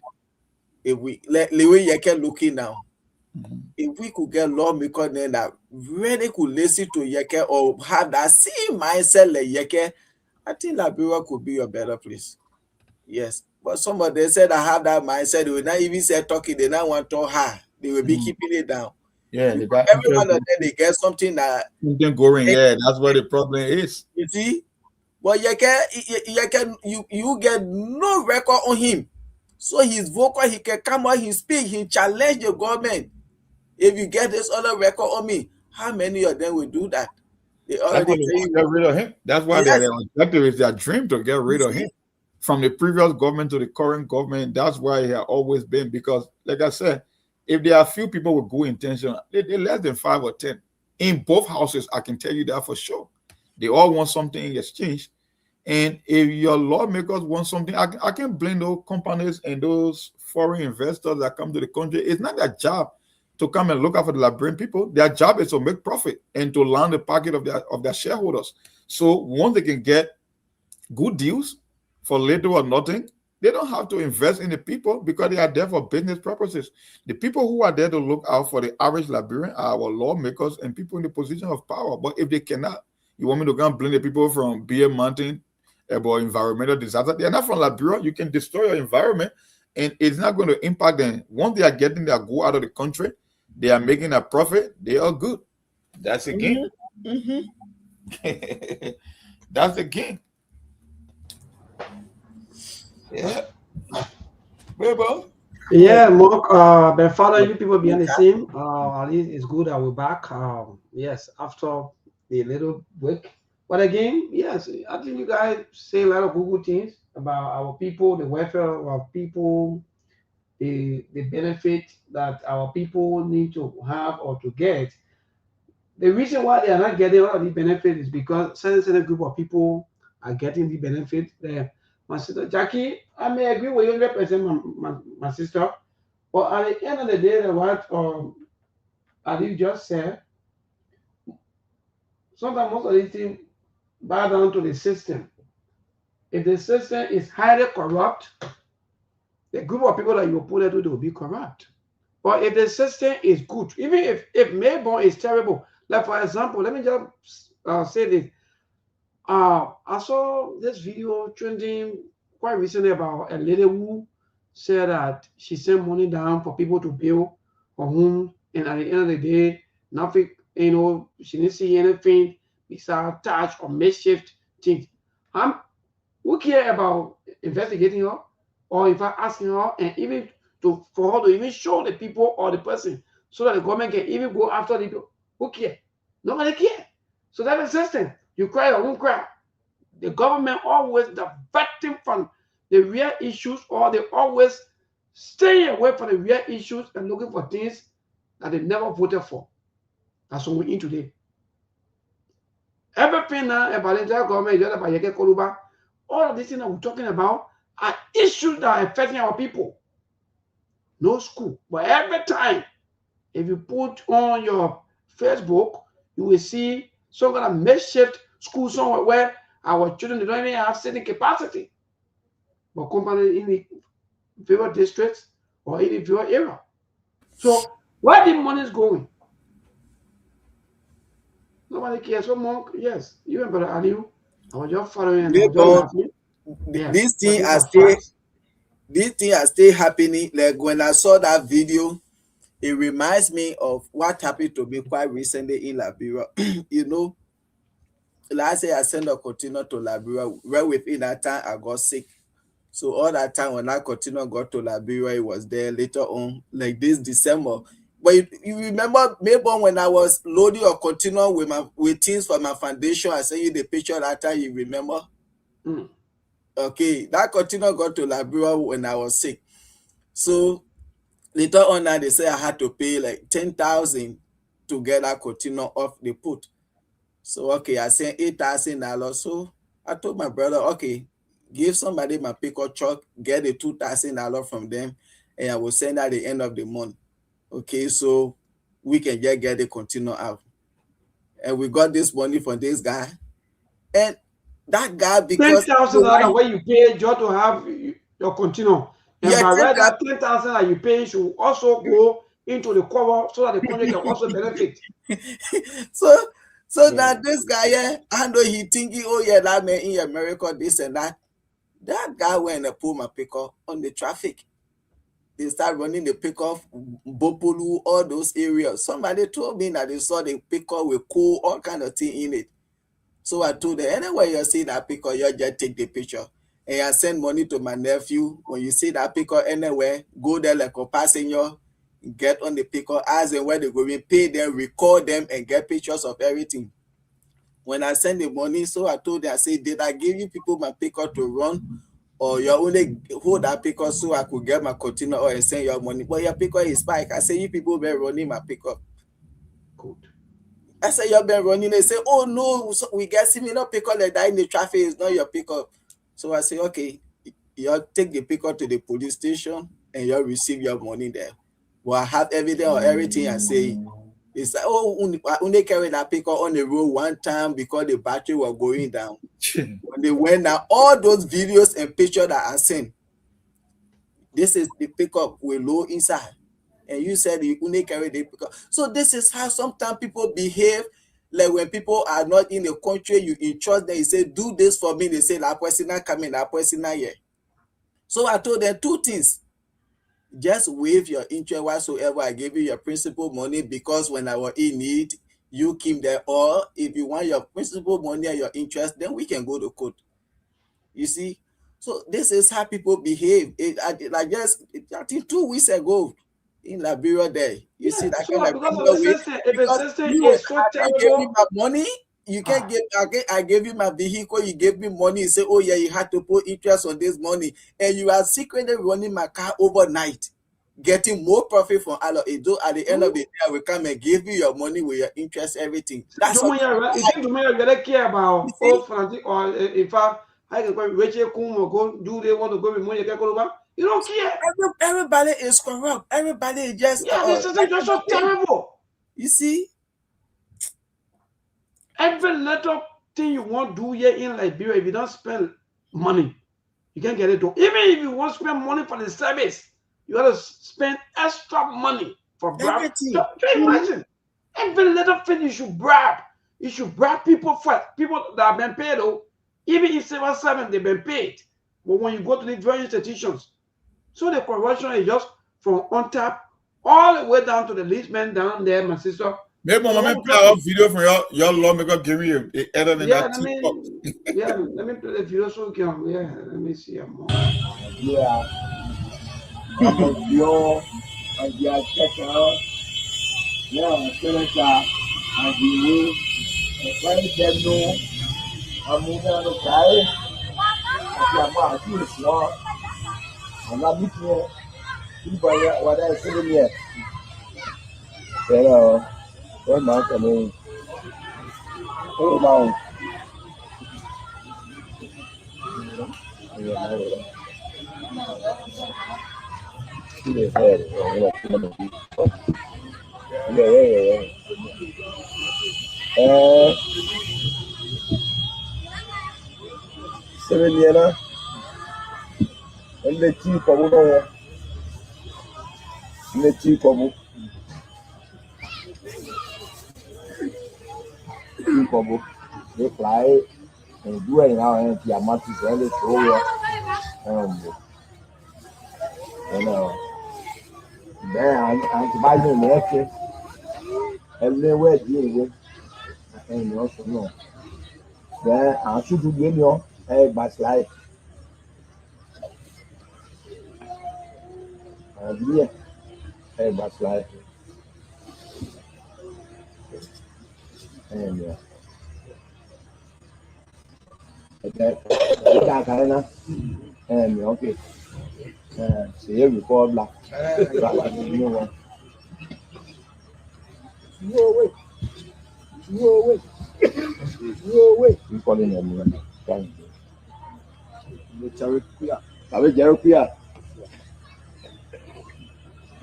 if we the way you can look in now, if we could get lawmakers then that really could listen to Yeke or have that same mindset like Yeke, I think Liberia could be a better place. Yes. But somebody said I have that mindset, they will not even say talking, they not want to talk hard. They will be keeping it down. Yeah, they got every one of them they get something that going, yeah, that's where the problem is. You see? But you get no record on him. So he's vocal, he can come out, he speak, he challenge the government. If you get this other record on me, how many of them will do that? They already get rid of him. That's why their objective is their dream to get rid of him. From the previous government to the current government, that's why he has always been. Because, like I said, if there are a few people with good intention, they're less than 5 or 10. In both houses, I can tell you that for sure. They all want something in exchange. And if your lawmakers want something, I can blame those companies and those foreign investors that come to the country. It's not their job to come and look after the Liberian people. Their job is to make profit and to land the pocket of their shareholders. So once they can get good deals for little or nothing, they don't have to invest in the people because they are there for business purposes. The people who are there to look out for the average Liberian are our lawmakers and people in the position of power. But if they cannot, you want me to go and blame the people from Beer Mountain about environmental disaster? They're not from Liberia. You can destroy your environment and it's not going to impact them. Once they are getting their go out of the country, they are making a profit, they are good. That's the game. That's the game. Yeah. Bebo? Yeah, Mark, but father, you people behind the scene. At least it's good that we're back. Yes, after the little break. But again, yes, I think you guys say a lot of good things about our people, the welfare of our people, the benefit that our people need to have or to get. The reason why they are not getting all of the benefit is because certain group of people are getting the benefit there. My sister Jackie, I may agree with you 100%, my sister. But at the end of the day, what Ali just said, sometimes most of these things bow down to the system. If the system is highly corrupt, the group of people that you put it to will be corrupt. But if the system is good, even if Melbourne is terrible, like for example, let me just say this. I saw this video trending quite recently about a lady who said that she sent money down for people to build her home, and at the end of the day, nothing, she didn't see anything besides touch or makeshift things. Who care about investigating her, or in fact asking her, and even for her to even show the people or the person so that the government can even go after the people? Who care? Nobody care. So that's the system. You cry or won't cry. The government always diverting from the real issues, or they always stay away from the real issues and looking for things that they never voted for. That's what we're in today. Everything now about the entire government, just about Yeke Koluba, all of these things that we're talking about are issues that are affecting our people. No school. But every time, if you put on your Facebook, you will see some kind of makeshift school somewhere where our children, they don't even have sitting capacity. But companies in the fewer districts or in the fewer area. So where the money is going? Nobody cares. So Monk, yes, you and Brother Aliu, I was just following and I was just laughing. This thing are still happening. Like when I saw that video, it reminds me of what happened to me quite recently in Liberia. last year I sent a container to Liberia. Right within that time, I got sick. So all that time when I container got to Liberia, it was there later on, like this December. But you remember maybe when I was loading a container with things for my foundation, I sent you the picture that time. You remember? Mm. Okay, that container got to Liberia when I was sick. So later on, now they say I had to pay like 10,000 to get that container off the put. So okay, I sent $8,000. So I told my brother, okay, give somebody my pickup truck, get the $2,000 from them, and I will send at the end of the month. Okay, so we can just get the container out. And we got this money from this guy. And that guy, because $10,000 where you pay just to have your container. And yeah, by right, that 10,000 that you pay should also go into the cover so that the country can also benefit. So now this guy, yeah, I know he thinking, oh yeah, that man in America, this and that. That guy went and pulled my pickup on the traffic. They start running the pickup, Bopolu, all those areas. Somebody told me that they saw the pickup with coal, all kind of thing in it. So I told them, anyway you see that pickup, you just take the picture. And I send money to my nephew. When you see that pickup anywhere, go there like a passenger, get on the pickup, ask them where they go, we pay them, record them, and get pictures of everything. When I send the money, so I told them, I said, did I give you people my pickup to run? Or you only hold that pickup so I could get my container or send your money? But your pickup is spike. I say, you people been running my pickup. Good. I say, you've been running. They say, oh no, so we get similar pickup like that in the traffic. It's not your pickup. So I say, okay, you take the pickup to the police station and you receive your money there. Well, I have evidence or everything I say. It's like, oh, I only carried that pickup on the road one time because the battery was going down. When they went down, all those videos and pictures that I sent, this is the pickup with low inside. And you said you only carry the pickup. So this is how sometimes people behave. Like when people are not in the country, you entrust them, you say, do this for me. They say, that person not coming, that person not here. So I told them two things. Just waive your interest whatsoever. I gave you your principal money because when I was in need, you came there. Or if you want your principal money and your interest, then we can go to court. You see? So this is how people behave. I think 2 weeks ago in Liberia there, you see that so kind of because of the system, if a system is so I gave you my money. You can't give. I gave you my vehicle. You gave me money. You say, "Oh yeah, you had to put interest on this money," and you are secretly running my car overnight, getting more profit from all of it. Though at the end of the day, I will come and give you your money with your interest, everything. That's what you think you really care about. Oh, Francis, or in fact, I can go wait here, come or go. Do they want to go with money? You don't care. Everybody is corrupt. Everybody is just this is just so terrible. You see. Every little thing you want to do here in Liberia, if you don't spend money, you can't get it done. Even if you want to spend money for the service, you got to spend extra money for bribe. Can you imagine? Every little thing you should bribe. You should bribe people first. People that have been paid, though, even if civil servants, they've been paid. But when you go to the various institutions, so the corruption is just from on top all the way down to the least man down there, my sister. Maybe let me play a video from your lawmaker give you a error in that. Let me play the video so we can. Let me see more. Yeah. Yo, and they are checking out. Yeah, Senator, and the way, and when they know, I'm moving on the guy. I see it's not. I'm not meeting here. What I said here. Hello. What am I coming? Oh, no. Seven years, and the cheap of the cheap of they fly and do it now and the amount is really so then I'm buying the next and then where do you and you also know Then I should do you a backslide. And yeah, a backslide. And yeah. And okay. See you before black. You know what? No way. No way. You calling them? Jerry.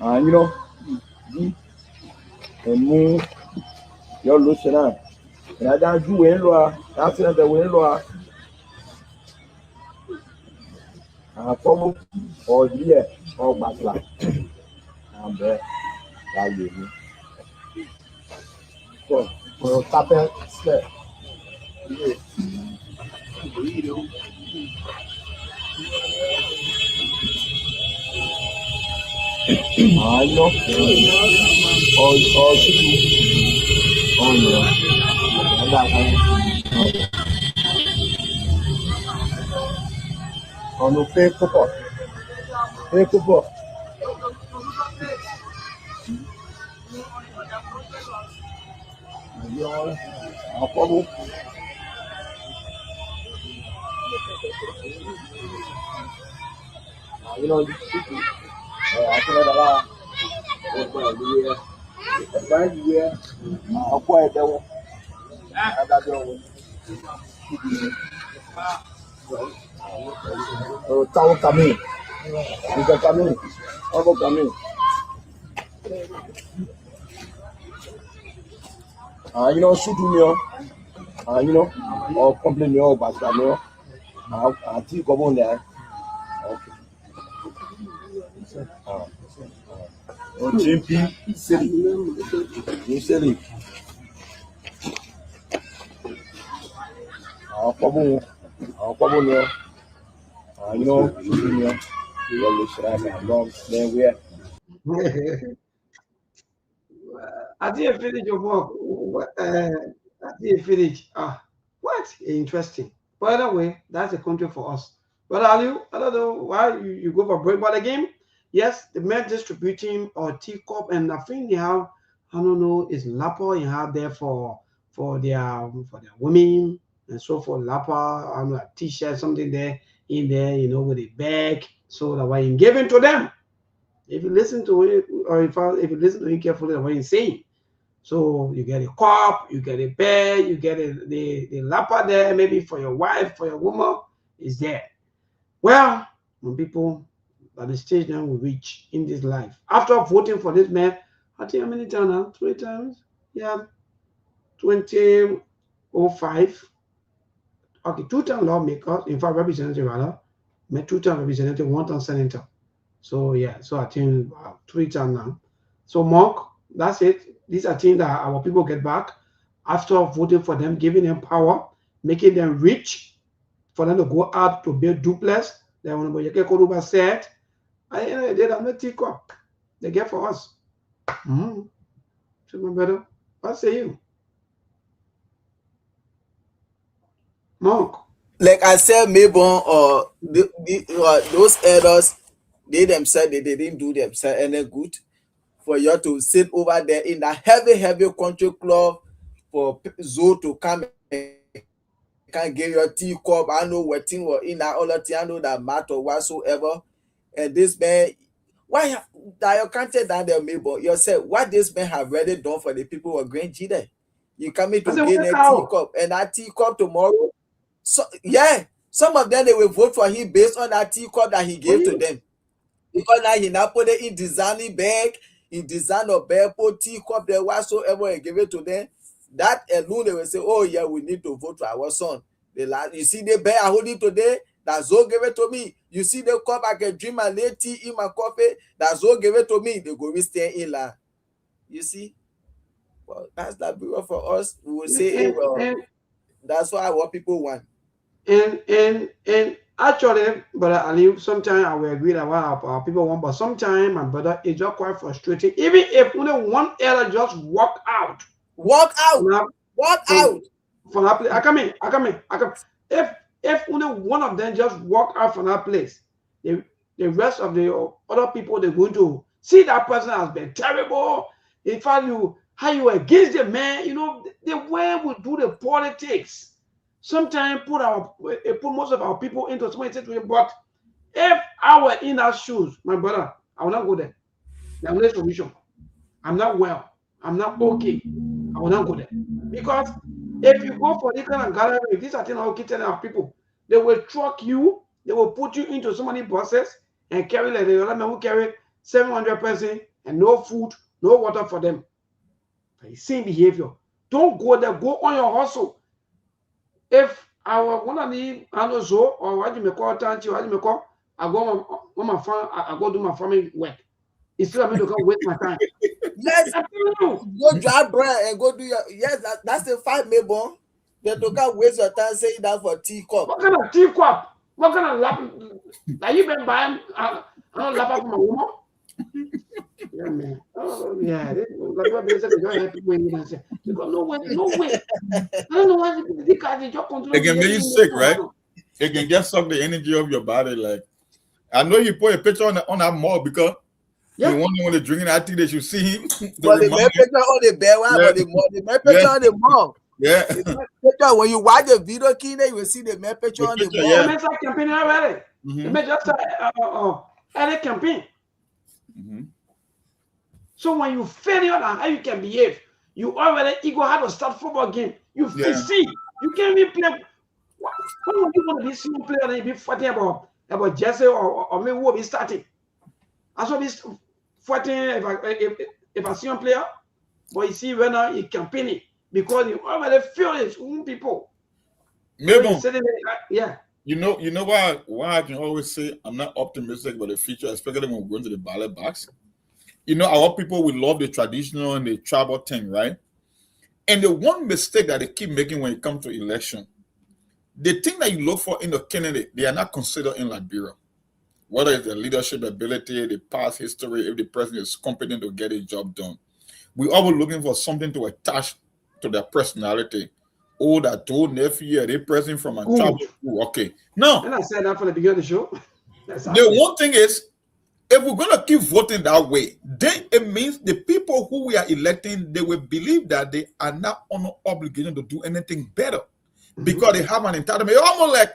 You know, and moon, you're losing out. And I don't do in law, that's the way law. Follow or year or backlight. I'm there. Value me. So, for a tapper, step. I know. Oh, yeah. I got on no fake football. Fake football. I'll follow. You know, I feel like a lot. Yeah. I'll quiet that one. I got that one. Tao come in. You can come in. I'll go come in. You know, shoot me, you know, or complain me about that, I'll think come on there. Okay. GP, silly. I'll come on there. You know, then we are. I didn't finish your work. I didn't finish. What? Interesting. By the way, that's a country for us. But Aliu, I don't know why you go for break. But again, yes, the men distributing or teacup, and I think they have, I don't know, is lapper you have there for their women and so for lapper, I don't know, a t-shirt, something there in there, you know, with a bag, so that when you give it to them, if you listen to it, or if you listen to it carefully, what he's saying. So you get a cup, you get a bed, you get the lapper there, maybe for your wife, for your woman, is there. Well, when people at the stage now we reach in this life, after voting for this man, I think how many times now? 3 times? Yeah, 2005. Okay, 2-time lawmaker, in fact, representative rather, 2-time representative, 1-time senator. So yeah, so I think 3 times now. So Mark, that's it. These are things that our people get back after voting for them, giving them power, making them rich, for them to go out to build duplex. Then when Koruba said, they don't let it up. They get for us. So my brother, what say you? Mark. Like I said, Mabon or those elders, they themselves, they didn't do themselves any good. For you to sit over there in that heavy country club for Zoe to come and can give your tea cup. I know what thing or in that other thing, I know that matter whatsoever. And this man, why that you can't tell that there, Mabon yourself, what this man have already done for the people of Grand G there. You come in to gain a tea cup, and that tea cup tomorrow. So yeah, some of them they will vote for him based on that tea cup that he gave to them. Because now he now put it in designing bag, in design of bag, put tea cup there whatsoever and give it to them. That alone they will say, oh yeah, we need to vote for our son. You see the bag I hold it today, that Zoe gave it to me. You see the cup I can drink my late tea in my coffee, that Zoe gave it to me. They go stay in la. You see? Well, that's that big for us. We will say, hey, well, that's what people want. And actually, brother Ali, sometimes I will agree that what our people want, but sometimes, my brother, it's just quite frustrating. Even if only one elder just walk out. Walk out. from that place. I come in. If only one of them just walk out from that place, the rest of the other people, they're going to see that person has been terrible. In fact, how you against the man, the way we do the politics sometimes put most of our people into so many situations. But if I were in that shoes, my brother, I will not go there. There's no solution. I'm not well. I'm not okay. I will not go there. Because if you go for this kind of gathering, these are things I will keep telling our people. They will truck you, they will put you into so many buses and carry like the other man who carry 700 persons and no food, no water for them. Same behavior. Don't go there, go on your hustle. If I want to leave so or what you may call Tanchi, what you may call, I go on my farm, I go do my farming work. Instead of me to come waste my time. Yes, go drive bread and go do your that's the fight, maybe. They don't waste your time saying that for tea cup. What kind of tea cup? What kind of lap? Are you been buying I don't lap up my woman? Yeah, man. Oh, yeah. Like what they said, they don't help people when say, because no way. I don't know why the guys just control. It can make you sick, right? It can just suck the energy of your body. Like, I know you put a picture on that mall because you want when they're drinking that tea, they should see him. But the main picture on the bed, but the main picture on the mall. Yeah. Picture, when you watch the video, Kine, you will see the main picture on the mall. Yeah. They start campaigning already. They just start campaign. So when you failure on how you can behave, you already ego had to start football game. You see, you can't even play. When would you want to be small player and you be fighting about Jesse or me who will be starting? I saw this fighting if a senior player, but you see when now he campaigning because you already feel his own people. Maybe. Yeah. You know why I can always say I'm not optimistic about the future, especially when we go into the ballot box. Our people will love the traditional and the tribal thing, right? And the one mistake that they keep making when it comes to election, the thing that you look for in the candidate, they are not considered in Liberia. Whether it's the leadership ability, the past history, if the president is competent to get a job done. We are looking for something to attach to their personality. Oh, that old nephew, they president from a tribal school. Okay. Now, and I said that for the beginning of the show. The one thing is, if we're going to keep voting that way, then it means the people who we are electing, they will believe that they are not under obligation to do anything better because they have an entitlement. It's almost like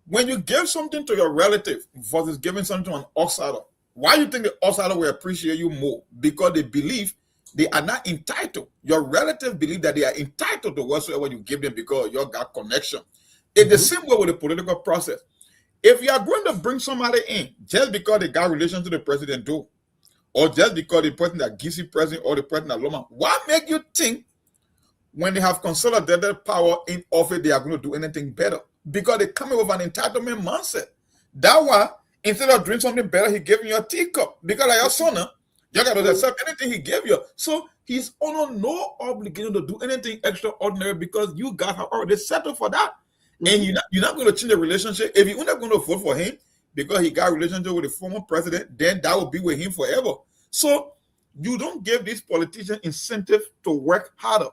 when you give something to your relative versus giving something to an outsider. Why do you think the outsider will appreciate you more? Because they believe they are not entitled. Your relative believe that they are entitled to whatsoever you give them because you got connection. It's the same way with the political process. If you are going to bring somebody in just because they got relation to the president, or just because the person that gives you president or the person that Loma, what make you think when they have consolidated power in office, they are going to do anything better? Because they come in with an entitlement mindset. That why, instead of doing something better, he gave you a teacup. Because like your son, you got to accept anything he gave you. So he's under no obligation to do anything extraordinary because you guys have already settled for that. And you're not going to change the relationship. If you're not going to vote for him because he got a relationship with the former president, then that will be with him forever. So you don't give these politicians incentive to work harder.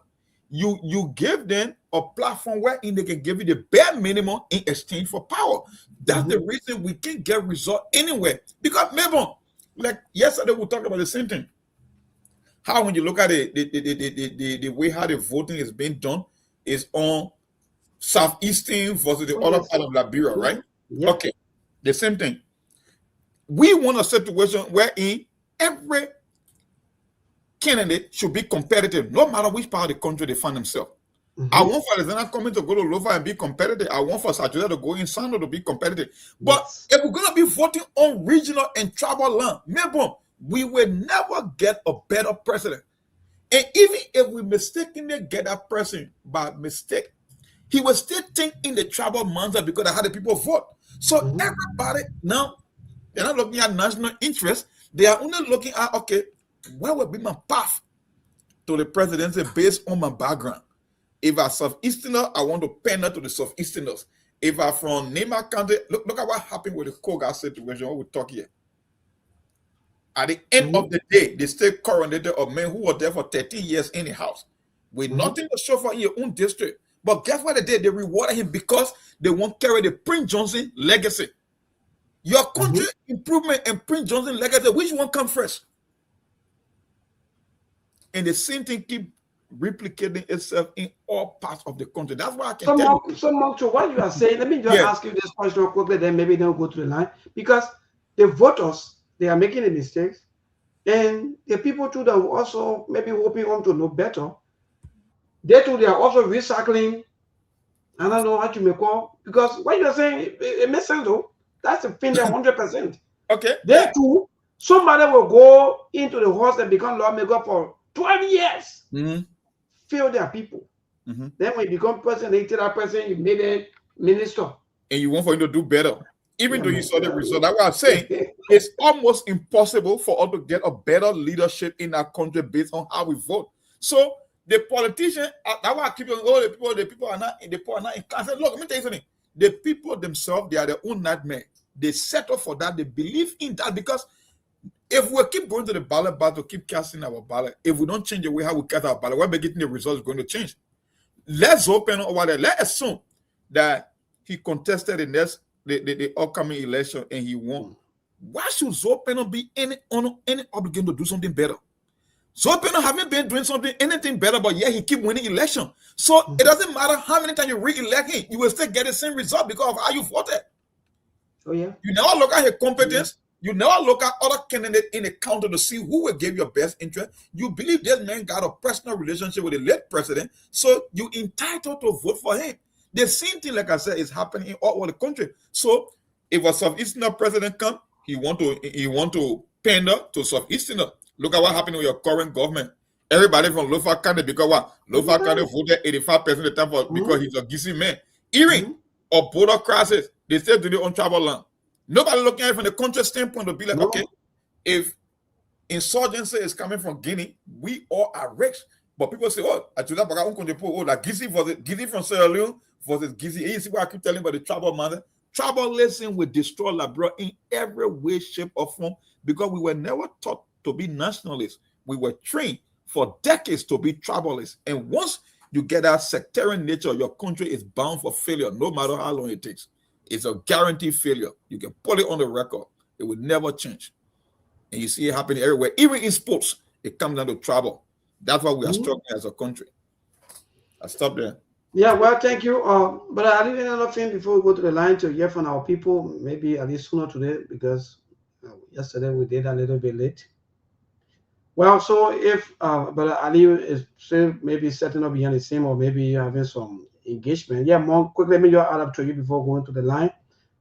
You give them a platform wherein they can give you the bare minimum in exchange for power. That's the reason we can't get result anywhere. Because maybe, like yesterday, we talked about the same thing. How when you look at the way how the voting is being done is on Southeastern versus the other part of Liberia, right? Yeah. Okay, the same thing. We want a situation wherein every candidate should be competitive, no matter which part of the country they find themselves. I want for Alexander coming to go to Lova and be competitive. I want for Sajida to go in Sando to be competitive. But if we're going to be voting on regional and tribal land, maybe we will never get a better president. And even if we mistakenly get that president by mistake, he will still think in the tribal mindset because of how the people vote. So everybody now, they're not looking at national interest. They are only looking at, okay, what will be my path to the presidency based on my background? If I'm Southeasterner, I want to pander to the Southeasterners. If I'm from Nema County, look at what happened with the Koga situation, what we talk here. At the end of the day, they still coronated of men who were there for 13 years in the house with nothing to show for in your own district. But guess what they did? They rewarded him because they want to carry the Prince Johnson legacy. Your country improvement and Prince Johnson legacy, which one comes first? And the same thing keep replicating itself in all parts of the country. That's why I can tell you. So, Mark, to what you are saying, let me just ask you this question quickly, then maybe they'll go to the line. Because the voters, they are making a mistake. And the people too that are also maybe hoping on to know better, they too, they are also recycling. I don't know what you may call, because what you're saying, it makes sense though. That's a thing, 100%. Okay. They too, somebody will go into the horse and become lawmaker for 12 years. Fail their people. Then when you become president, they tell that person you made a minister. And you want for him to do better. Even though you saw the result. That's what I'm saying. It's almost impossible for us to get a better leadership in our country based on how we vote. So the politician, that's why I keep on, the people are not in class. Look, let me tell you something. The people themselves, they are their own nightmare. They settle for that. They believe in that, because if we keep going to the ballot battle, keep casting our ballot, if we don't change the way how we cast our ballot, when we're getting the results going to change. Let's open over there. Let's assume that he contested the upcoming election and he won. Why should Zopeno be any obligation to do something better? Zopeno haven't been doing anything better, but he keep winning election. So it doesn't matter how many times you re-elect him, you will still get the same result because of how you voted. Oh yeah. You never look at his competence. You never look at other candidates in the county to see who will give your best interest. You believe this man got a personal relationship with the late president, so you entitled to vote for him. The same thing, like I said, is happening in all over the country. So if a Southeasterner president come, he want to pander to Southeasterner. Look at what happened with your current government. Everybody from Lofa County, because what? Lofa County voted 85% of the time because he's a Gisi man. Even or border crisis, they still do their own travel land. Nobody looking at it from the country standpoint to be like, okay, if insurgency is coming from Guinea, we all are rich. But people say, oh, like Gizi from Sierra Leone versus Gizi. You see what I keep telling you about the tribal matter? Tribalism will destroy Liberia in every way, shape, or form, because we were never taught to be nationalists. We were trained for decades to be tribalists. And once you get that sectarian nature, your country is bound for failure, no matter how long it takes. It's a guaranteed failure. You can put it on the record. It will never change. And you see it happening everywhere. Even in sports, it comes down to tribal. That's why we are struggling as a country. I'll stop there. Yeah, well, thank you. But I didn't another thing before we go to the line to hear from our people, maybe at least sooner today, because yesterday we did a little bit late. Well, so if Brother Ali is still maybe setting up behind the same, or maybe having some engagement. Yeah, more quickly, let me just add up to you before going to the line.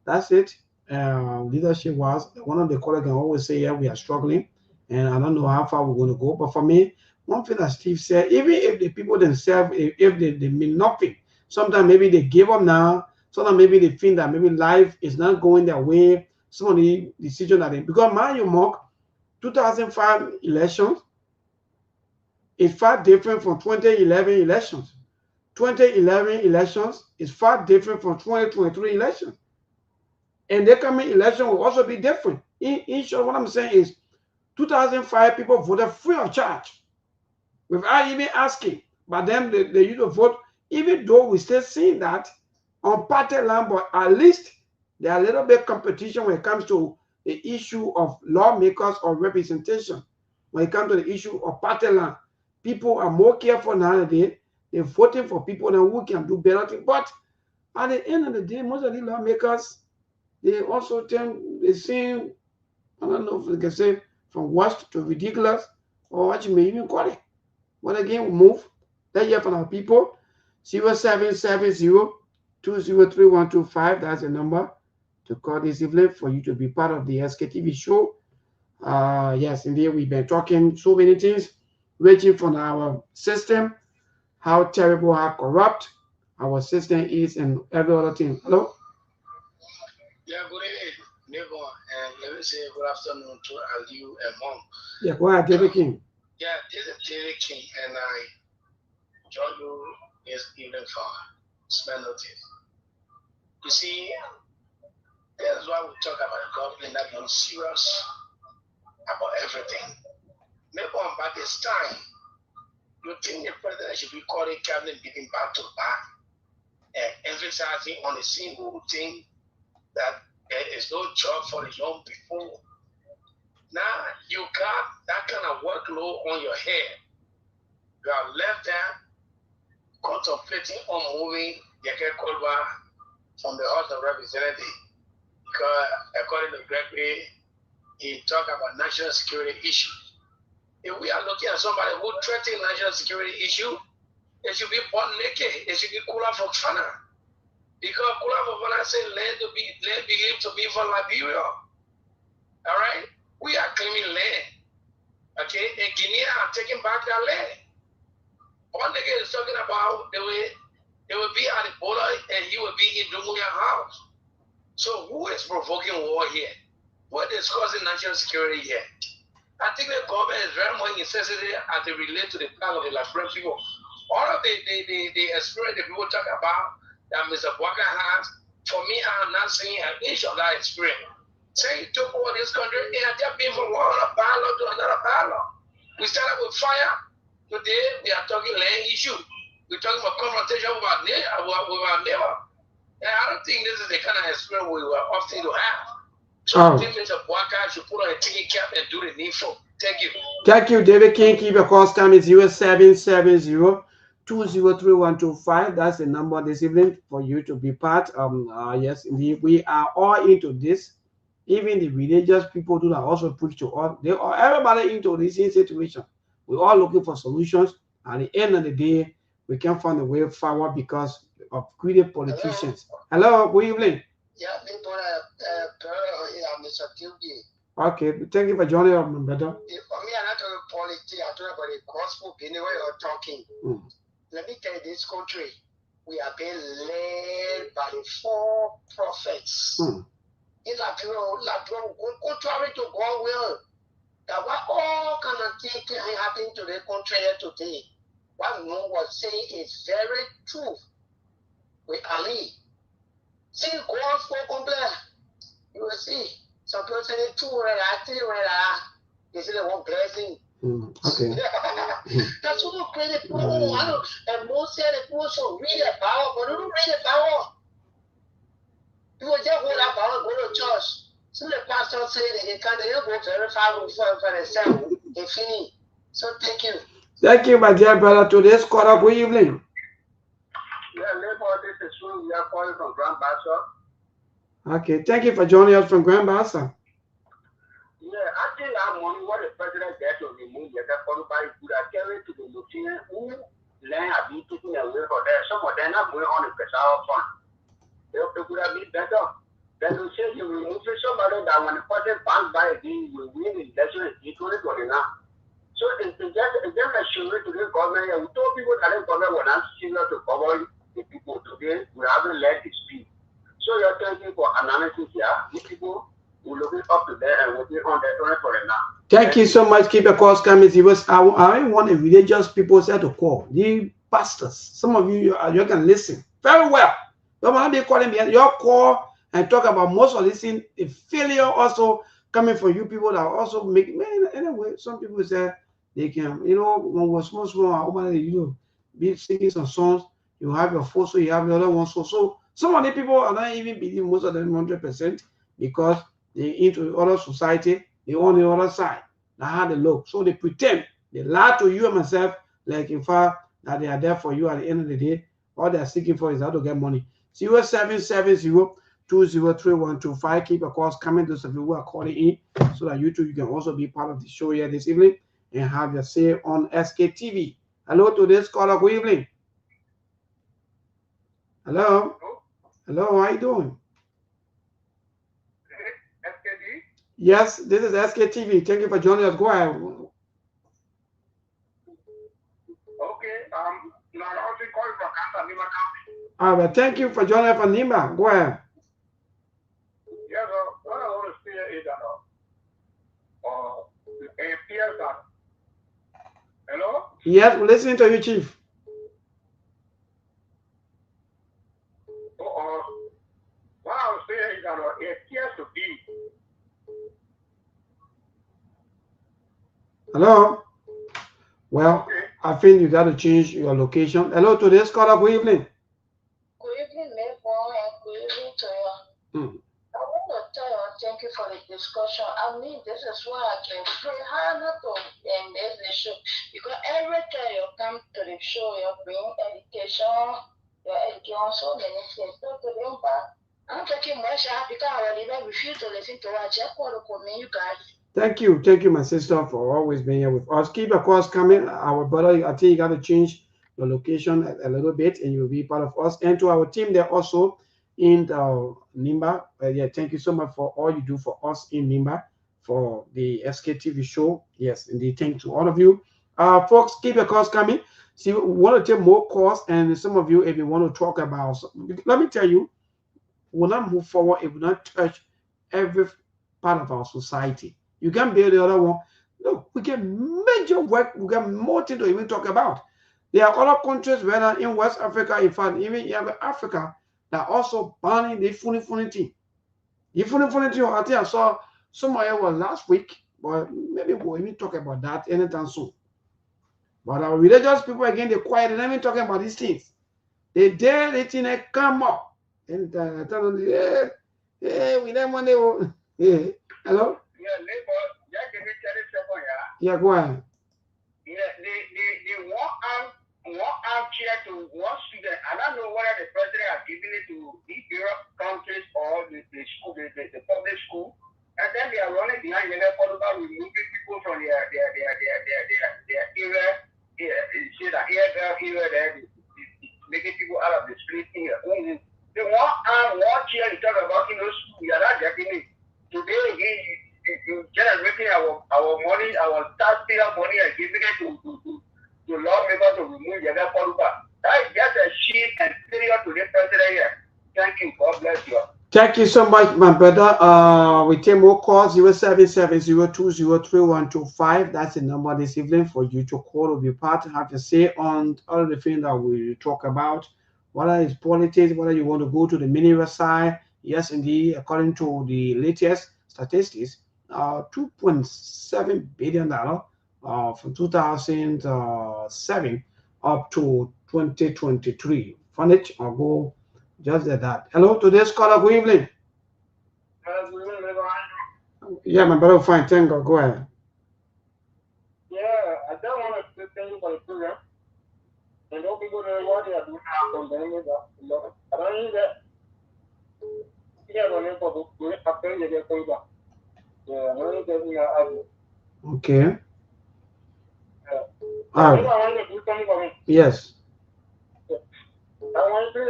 That's it. Leadership was one of the colleagues can always say, yeah, we are struggling, and I don't know how far we're going to go. But for me, one thing that Steve said, even if the people themselves, if they mean nothing, sometimes maybe they give up now, sometimes maybe they think that maybe life is not going their way, some of the decisions that they, because mind you, Mark, 2005 elections is far different from 2011 elections. 2011 elections is far different from 2023 elections. And the coming election will also be different. In short, what I'm saying is 2005 people voted free of charge without even asking. But then they used to vote, even though we still see that on party line, but at least there are a little bit competition when it comes to the issue of lawmakers or representation. When it comes to the issue of party line, people are more careful nowadays. They're voting for people now who can do better things. But at the end of the day, most of the lawmakers, they also they seem, I don't know if they can say from worst to ridiculous, or what you may even call it. But again, we move. Let's hear from our people. 0770-203-125. That's the number to call this evening for you to be part of the Sktv show. Yes, indeed, we've been talking so many things, ranging from our system, how terrible, how corrupt our system is, and every other thing. Hello? Yeah, good evening, neighbor, and let me say good afternoon to Aliu and Mom. Yeah, go ahead, David King. Yeah, this is David King, and I joined you this evening for small notice. You see, that's why we talk about the government not being serious about everything. Maybe on back this time, you think the president should be calling cabinet meeting back to back emphasizing on the single thing that there is no job for the young people. Now you got that kind of workload on your head. You are left there contemplating on moving Yeke Kolba from the House of Representatives. Because according to Gregory, he talked about national security issues. If we are looking at somebody who threatens national security issue, it should be born naked. It should be Kula Fofana. Because Kula Fofana said land believed to be for Liberia. All right? We are claiming land. Okay? And Guinea are taking back their land. One nigga is talking about they will be at the border and he will be in Dumuya house. So who is provoking war here? Who is causing national security here? I think the government is very much insensitive as they relate to the plight of the Liberian people. All of the experience that people talk about that Mr. Walker has, for me, I am not seeing an inch of that experience. Say he took over this country, and I just been from one dialogue to another dialogue. We started with fire. Today, we are talking land issue. We're talking about confrontation with our neighbor. And I don't think this is the kind of experience we were often to have. So I think Mr. Walker should put on a ticket cap and do the needful. Thank you. Thank you, David King. Keep your call time is 0770-203-125. That's the number this evening for you to be part. Yes, indeed, we are all into this. Even the religious people do that also preach to all. They are everybody into this situation. We're all looking for solutions. At the end of the day, we can't find a way forward because of greedy politicians. Hello, good evening. Yeah, Mr. Tilby. Okay, thank you for joining us, my brother. For me, I'm not talking politics, I'm talking about the gospel, anyway, you're talking. Let me tell you, this country, we are being led by the 4 prophets. In Liberia, contrary to God's will, that what all kind of things happening to the country here today, what no was saying is very true. With Ali. See, God spoke you will see. Some people say 200, 300. They say they want blessing. Okay. That's what we created. And most say the people should read the power, but they don't read the power. People just hold that power, go to church. Some of the pastors say they can't, they don't go very far for themselves. They finish. So thank you. Thank you, my dear brother. Today's caller, good evening. Yeah, this is true. We are calling from Grand Bassa. Okay, thank you for joining us from Grand Bassa. Yeah, I think that money what the president gets to remove the qualified good are carried to the machine who land have been taken away for there. Some of them are going on the special fund. They could have been better. Then you say you remove somebody that when the person passed by again, you win the election in 2029. So it's just a show to the government. We told people that the government was not serious to cover the people today. We haven't let it speak. So you're thanking for analysis here. These people will look up to them and will be on the for it now. Thank you so much. Keep your calls coming. I want the religious people say to call. The pastors. Some of you can listen very well. Don't want to be calling me. Your call and talk about most of this thing. The failure also coming from you people that also make anyway. Some people say they can, when we're small, be singing some songs. You have your photo, you have the other one. So some of the people are not even believe most of them 100% because they into other society, they on the other side. That's how they look. So they pretend, they lie to you and myself, like in fact that they are there for you at the end of the day. All they're seeking for is how to get money. 0770-203-125. Keep your calls coming. Those of you who are calling in so that you can also be part of the show here this evening and have your say on Sktv. Hello, today's caller. Good evening. Hello. Hello, how are you doing? SKD? Yes, this is Sktv. Thank you for joining us. Go ahead. Okay, now I'm also calling from Nima County. All right, thank you for joining us from Nima. Go ahead. Yes, what I want to say is that it appears that. Hello? Yes, we're listening to you, Chief. What I was saying is that it appears to be. Hello? Well, okay. I think you got to change your location. Hello, today's caller. Good evening. Good instruction. I mean, this is why I can pray hard not to miss the show. Because every time you come to the show, you bring education, so many things. So to them, I'm taking much because our leader refuse to listen to us. Just want to comment, you guys. Thank you, my sister, for always being here with us. Keep your calls coming. Our brother, I think you got to change your location a little bit, and you'll be part of us. And to our team there also in Nimba, yeah, thank you so much for all you do for us in Nimba for the SKTV show. Yes, indeed, thank to all of you, folks. Keep your calls coming. See, we want to take more calls, and some of you, if you want to talk about, let me tell you, we will not move forward if we not touch every part of our society. You can build the other one. No, we get major work. We got more things to even talk about. There are other countries, whether in West Africa, in fact, even in Africa, that are also banning the funny thing. The funny thing, I think I saw somewhere was last week, but maybe we'll even talk about that anytime soon. But our religious people, again, they're quiet. They're not even talking about these things. They dare the thing that come up. And I tell them, hey, we don't want to. Yeah. Hello? Yeah, neighbor, Yeah, go ahead. Yeah, they one armchair to one student. I don't know whether the president has given it to the Europe countries or the school, the public school, and then they are running behind the left about removing people from their area. See that area there, making people out of the street here. The one chair you talk about in those schools, you are not getting it. Today again, you generating our money, our taxpayer money, and giving it to lawmakers to remove the other polluters. That is just a shit and failure to the president here. Thank you. God bless you. Thank you so much, my brother. We take more calls 0770203125. That's the number this evening for you to call or be part and have to say on all the things that we talk about. Whether it's politics, whether you want to go to the mineral side. Yes, indeed, according to the latest statistics, $2.7 billion from 2007 up to 2023. Fundage or go just at that. Hello, today's caller. Good evening. Yeah, my brother, fine. Thank God. Go ahead. Yeah, I don't want to thank you for the program. And don't people know what they are doing from the enemy. I don't need that. Okay. All right. Yes. I want to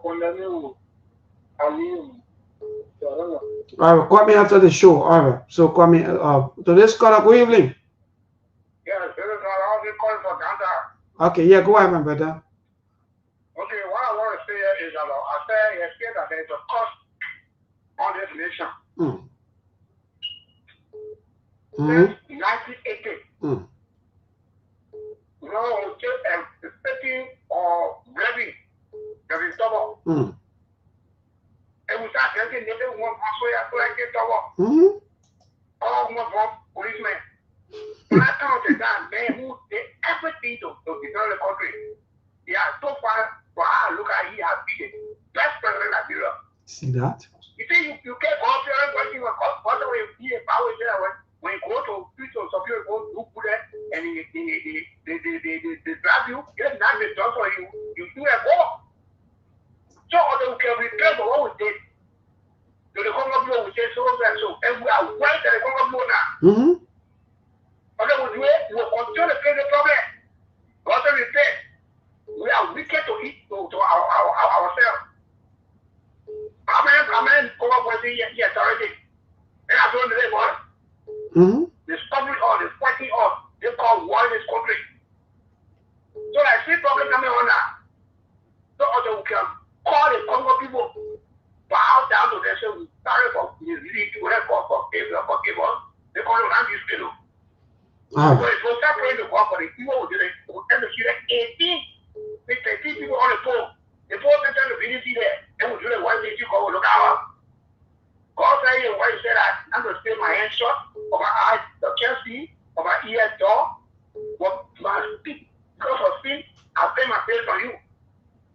condemn you. All right, call me after the show. All right. So call me. Today's caller. Good evening. Yeah, this is all the call for Ganta. Okay. Yeah. Go ahead, my brother. Okay. What I want to say is that I say that there is a cost on this nation. Since 1980. No, just expecting or grabbing the double. And we start getting the one pathway after I get double. All one policemen. When I count the time, man who did everything to develop the country. Yeah, so far, look at he has been the best president of Liberia. See that? You see, you can't go up there and go to be a power there when you go to people, some people go to put it and they grab you, get not the done for you, you do a war. So they can repair what we did. So the Congo people will say so and so, and we are right at the Congo people now. But then we do it, we will continue to face the problem. God will repair. We are wicked to eat to ourselves. Amen. Come up with the yes already. And I told them what? They're stopping all, they're fighting all. They call war in this country. So I see problem coming on now. So also we can call the Congo people, bow down to them, say we sorry for misleading to them for forgive us. They call them this people. So it's for separating the war for the people who did it. We tend to see that 13 people on the phone. The phone center the VDC there. And we do the one thing you call look out. God say why you say that I'm going to stay my hands shut, or my eyes can't see, or my ears door, what my speak. Because of sin, I pay my face on you.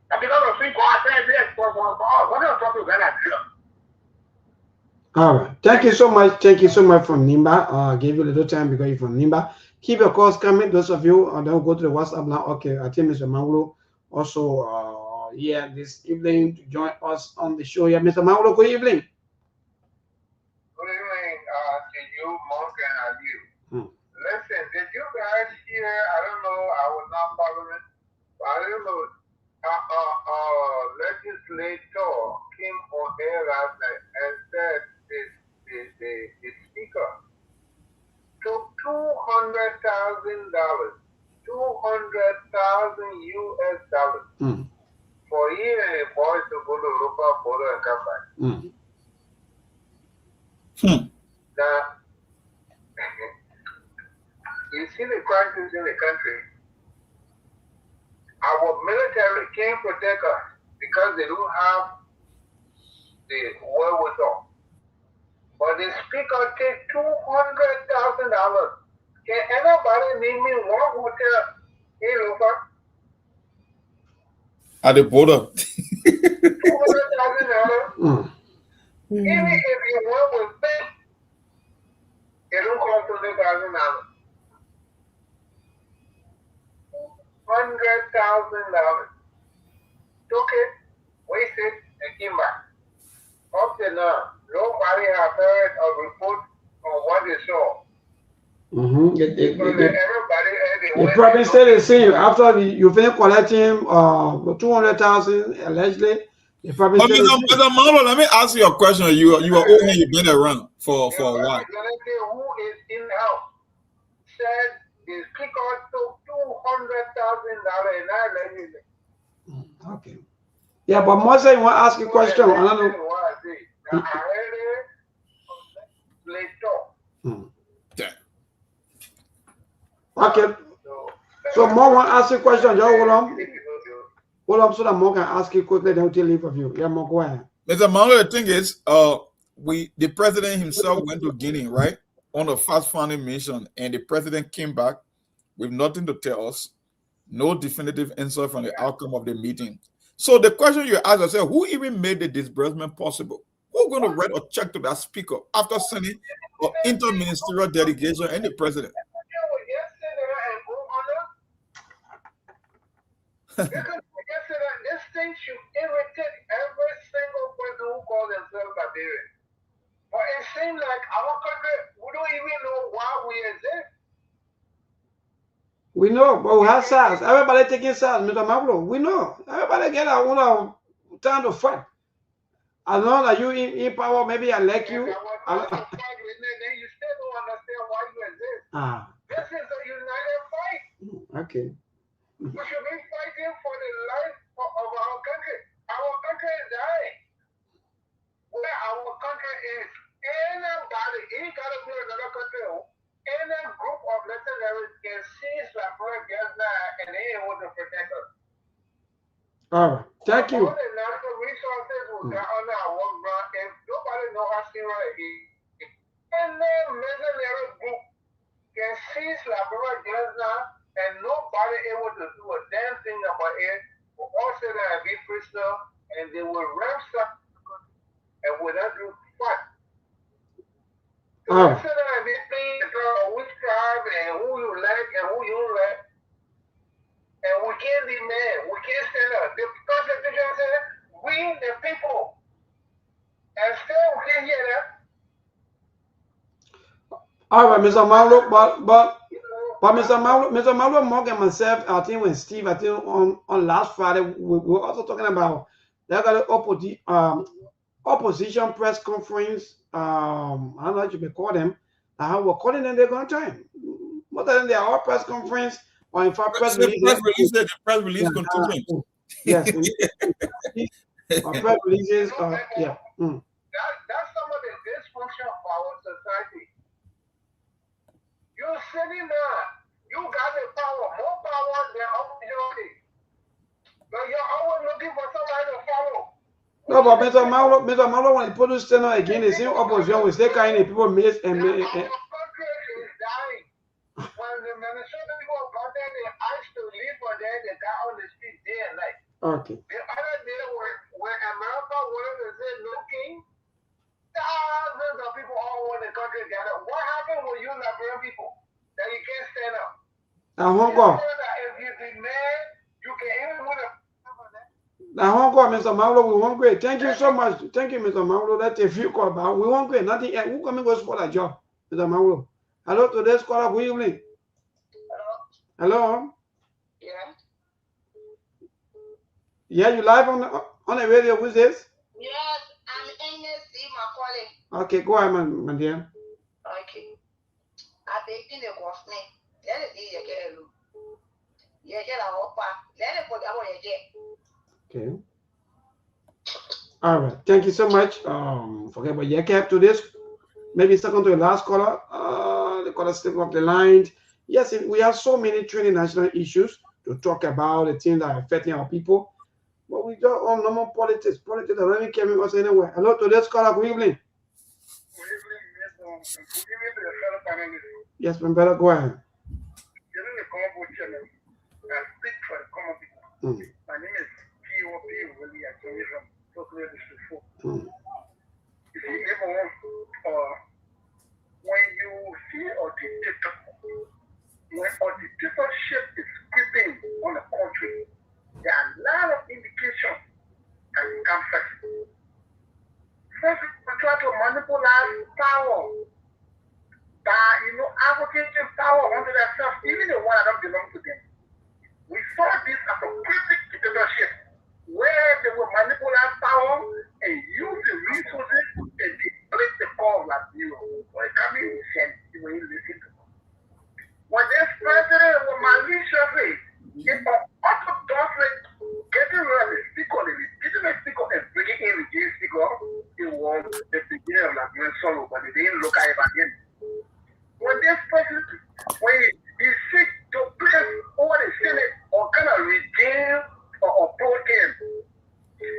And because of sin, God says yes, for what kind of trouble can I do? All right. Thank you so much. Thank you so much from Nimba. Gave you a little time because you're from Nimba. Keep your calls coming. Those of you, don't go to the WhatsApp now. Okay, I think Mr. Maulo also here this evening to join us on the show. Yeah, Mr. Maulo, good evening. Good evening to you, Monk and Aliu. Listen, did you guys hear? I don't know. I was not following. I don't know. Legislator came on air last night and said the speaker took $200,000, $200,000 for he and the boys to go to local border and come back. Now, you see the crisis in the country. Our military can't protect us because they don't have the wherewithal. But the speaker take $200,000. Can anybody name me one hotel in Lupa? At the border. $200,000. Even if you went with bank, it don't cost $200,000. $100,000. Took it, wasted, and came back. Up to now, nobody has heard a report on what they saw. The probably said the same after you finish collecting 200,000 allegedly. They probably said the same. Mr. Marlo, let me ask you a question. You are old and you've been around for a while. Who is in the house said the speaker took $200,000 and not letting it. Okay. Yeah, but Moses, you want to ask a question? I don't know. I heard it. Let's talk. Okay. So Mo want to ask you a question. Just hold on. Hold on so that Mo can ask you quickly, then we'll leave of you. Yeah, Mo, go ahead. Mr. Marlo, the thing is, the president himself went to Guinea, right? On a fast-funding mission, and the president came back with nothing to tell us, no definitive answer from the outcome of the meeting. So the question you ask yourself, who even made the disbursement possible? Who's going to write a check to that speaker after sending an interministerial delegation and the president? This thing should irritate every single person who calls themselves Liberian. But it seems like our country, we don't even know why we exist. We know, but we have sides. Everybody taking sides, Mr. Mablo. We know. Everybody get our own time to fight. As long as you in power, maybe I like you. Then you still don't understand why you exist. This is a united fight. Okay. We should be fighting for the life of our country. Our country is dying. Where our country is, anybody, it got to be another country. Any group of mercenaries can seize Liberia just now and they ain't able to protect us. All right. Thank you. All the natural resources we got under our work ground, if nobody knows how serious it is, any mercenary group can seize Liberia just now and nobody able to do a damn thing about it. We'll all sit there and be prisoner and they will ransack and without do what? Oh. Sit there and be playing which tribe and who you like and who you don't like. And we can't be mad. We can't stand up. The Constitution says we the people. And still we can't hear that. All right, Mr. Marlo, but Mr. Marlo, Morgan, and myself, I think when Steve, I think on last Friday, we were also talking about the opposition press conference. I don't know what you may call them. How we're calling them, they're going to time. More than they are all press conference or in fact press release. The press release continues. Yes. Press releases. Yeah. That's some of the dysfunction of our society. You're sitting there. You got the power, more power than opportunity. But you're always looking for somebody to follow. No, but Mr. Marlo, when he put this stand again, the same opposition will stay kind of people miss and our country is dying. When the Minnesota people got there, they asked to leave for there, they got on the street day and night. Okay. The other day, when America wanted to say no king, thousands Hong Kong. Now, Hong Kong, Mr. Maulo, we won't great. Thank you so much. Thank you, Mr. Maulo. That's a few call about. We won't great. Nothing. Who come and go for a job, Mr. Maulo? Hello, today's caller. Good evening. Hello. Yeah. Yeah, you live on the radio. Who's this? Yes, I'm NSC Macaulay. Okay, go ahead, my dear. Okay. I think in the government. Let it be again. Yeah, let it put away again. Okay. All right. Thank you so much. Forget about your cap to this. Maybe second to the last caller. The caller step up the line. Yes, we have so many training national issues to talk about, the things that are affecting our people. But we don't on normal politics. Politics are really coming us anywhere. Hello to this caller. Good evening. Yes, my brother, go ahead. My name is P.O.P. Willie. I came from Tokyo District 4. You see, when you see a dictator, when a dictatorship is creeping on a country, there are a lot of indications that it can first. First, we try to manipulate power by, advocating power under themselves, even the one that don't belong to them. We saw this as a critic dictatorship, where they will manipulate power and use the resources and deplete the core of like you. When coming in when you listen to them. When this president was maliciously, if an orthodoxly getting rid of the speaker, the legitimate speaker, and bringing in the gay speaker, it was the beginning of like solo, but they didn't look at it again. When this president, when he seek to place over the Senate or kind of regain or approach him,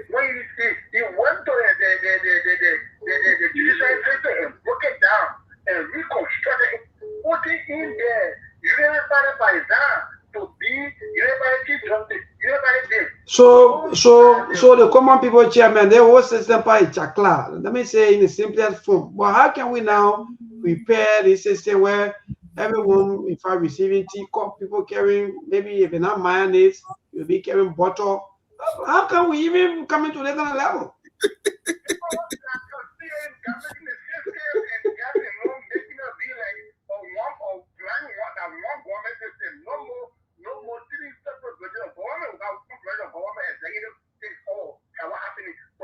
when he went to the judicial sector and broke it down and reconstructed it, putting in there unified by that to be unified justice, unified this. So the common people chairman, their whole system by chakla. Let me say in the simplest form. But how can we now prepare the system where everyone, if I'm receiving teacup, people carrying, maybe if you're not mayonnaise, you'll be carrying butter. How can we even come into that kind of level?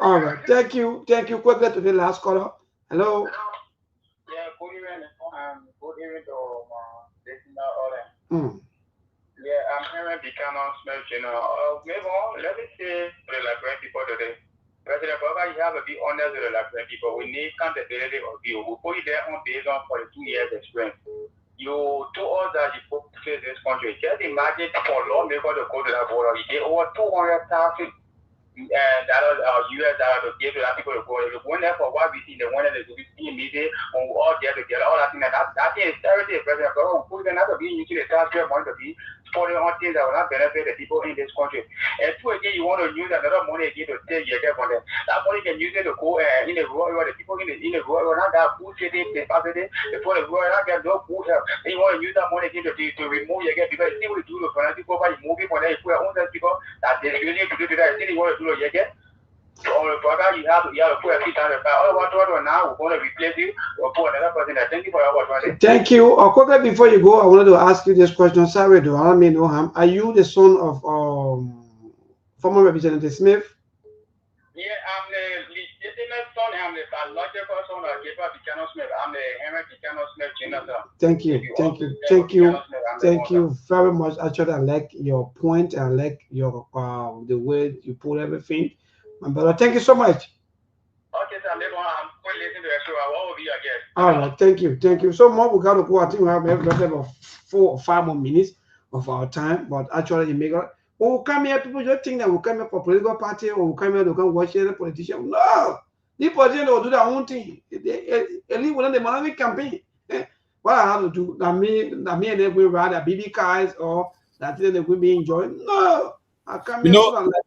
All right, thank you. Quickly to the last caller. Hello. Yeah, good evening. Good evening to listener audience. Yeah, I'm Henry Buchanan Smith. Maybe let me say to the Liberian people today. President Baba, you have to be honest with the Liberian people. We need accountability of you. We put you there on based on 42 years experience. You told us that you put this country. Just imagine for lawmakers to go to that border. You get over 200,000 US dollars to give to that people to go. If you went there for what we see, they wanted to be immediate when we all get together, all that thing. That thing is terrible, President. But we put them not to be using the taxpayer money to be supporting on things that will not benefit the people in this country. And two again, you want to use another money again to take your get from them. That money can use it to go in the rural area. The people in the rural area not got food city, the facility, before the rural not get no food help. Then you want to use that money again to remove your get because you want to do the financial people by moving for them. If we are on that people that they really to do that, still you want to do your get. So brother, you have to put a piece on the fire. All what now we're going to replace you or put another person there. Thank you for your work. Thank you. Quickly before you go, I wanted to ask you this question. Sorry, do I mean no harm. Are you the son of former Representative Smith? Yeah, I'm the legitimate son. I'm the biological son of Gabriel Buchanan Smith. I'm the Henry Buchanan Smith Jr. Thank you very much. Actually, I like your point. I like your the way you put everything. My brother, thank you so much. Okay, sir. I'm going to listen to the show. I will be again. All right, thank you. So more we got to go. I think we have about 4 or 5 more minutes of our time. But actually, you make it. When we come here, people just think that we come here for political party or we come here to come watch any politician. No, the politicians will do their own thing. They live within the money campaign. What I have to do, that me and they will ride a BB cars or that they will be enjoying. No, I come here for like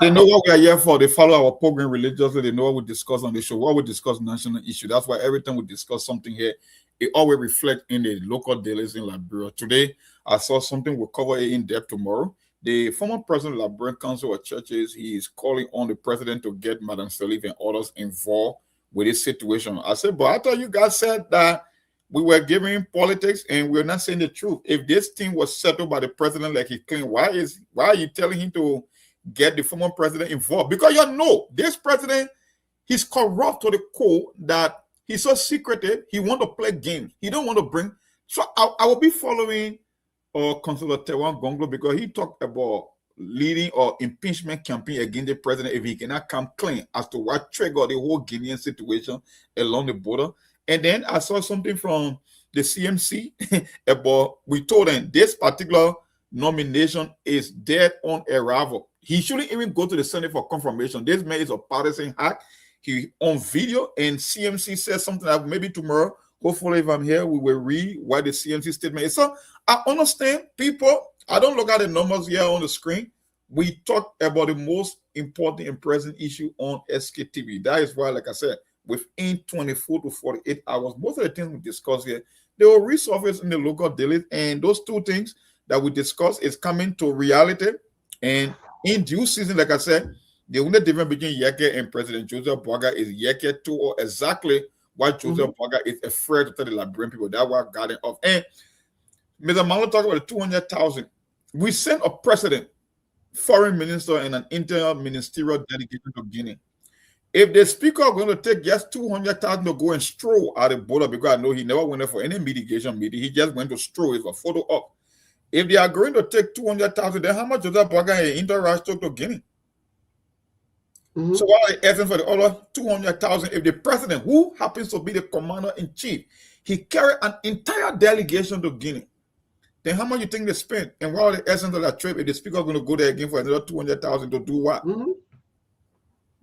they know what we are here for. They follow our program religiously. They know what we discuss on the show, what we discuss national issue. That's why every time we discuss something here, it always reflects in the local dailies in Liberia. Today, I saw something we'll cover it in depth tomorrow. The former president of the Liberian Council of Churches, he is calling on the president to get Madam Sktv-Lib and others involved with this situation. I said, but I thought you guys said that we were giving politics and we're not saying the truth. If this thing was settled by the president like he claimed, why are you telling him to get the former president involved? Because you know this president, he's corrupt to the core that he's so secretive. He want to play games. He don't want to bring. So I will be following Councilor Tewan Gonglo because he talked about leading or impeachment campaign against the president if he cannot come clean as to what triggered the whole Guinean situation along the border. And then I saw something from the CMC about, we told them this particular nomination is dead on arrival. He shouldn't even go to the Senate for confirmation. This man is a partisan hack. He on video, and CMC says something that maybe tomorrow, hopefully if I'm here, we will read what the CMC statement is. So I understand people, I don't look at the numbers here on the screen. We talk about the most important and present issue on Sktv. That is why, like I said, within 24 to 48 hours, most of the things we discuss here, they will resurface in the local daily. And those two things that we discuss is coming to reality. And in due season, like I said, the only difference between Yeke and President Joseph Boaga is Yeke to exactly what Joseph Boaga is afraid to tell the Liberian people. That's what got it off. And Mr. Malo talked about the 200,000. We sent a president, foreign minister, and an inter-ministerial delegation to Guinea. If the speaker is going to take just 200,000 to go and stroll at the border, because I know he never went there for any mitigation meeting, he just went to stroll. It's a photo op. If they are going to take 200,000, then how much does that Boaga and Inter-Rush took to Guinea? So what are they asking for the other 200,000? If the president, who happens to be the commander-in-chief, he carried an entire delegation to Guinea, then how much you think they spent? And what are the essence of that trip if the speaker is going to go there again for another 200,000 to do what?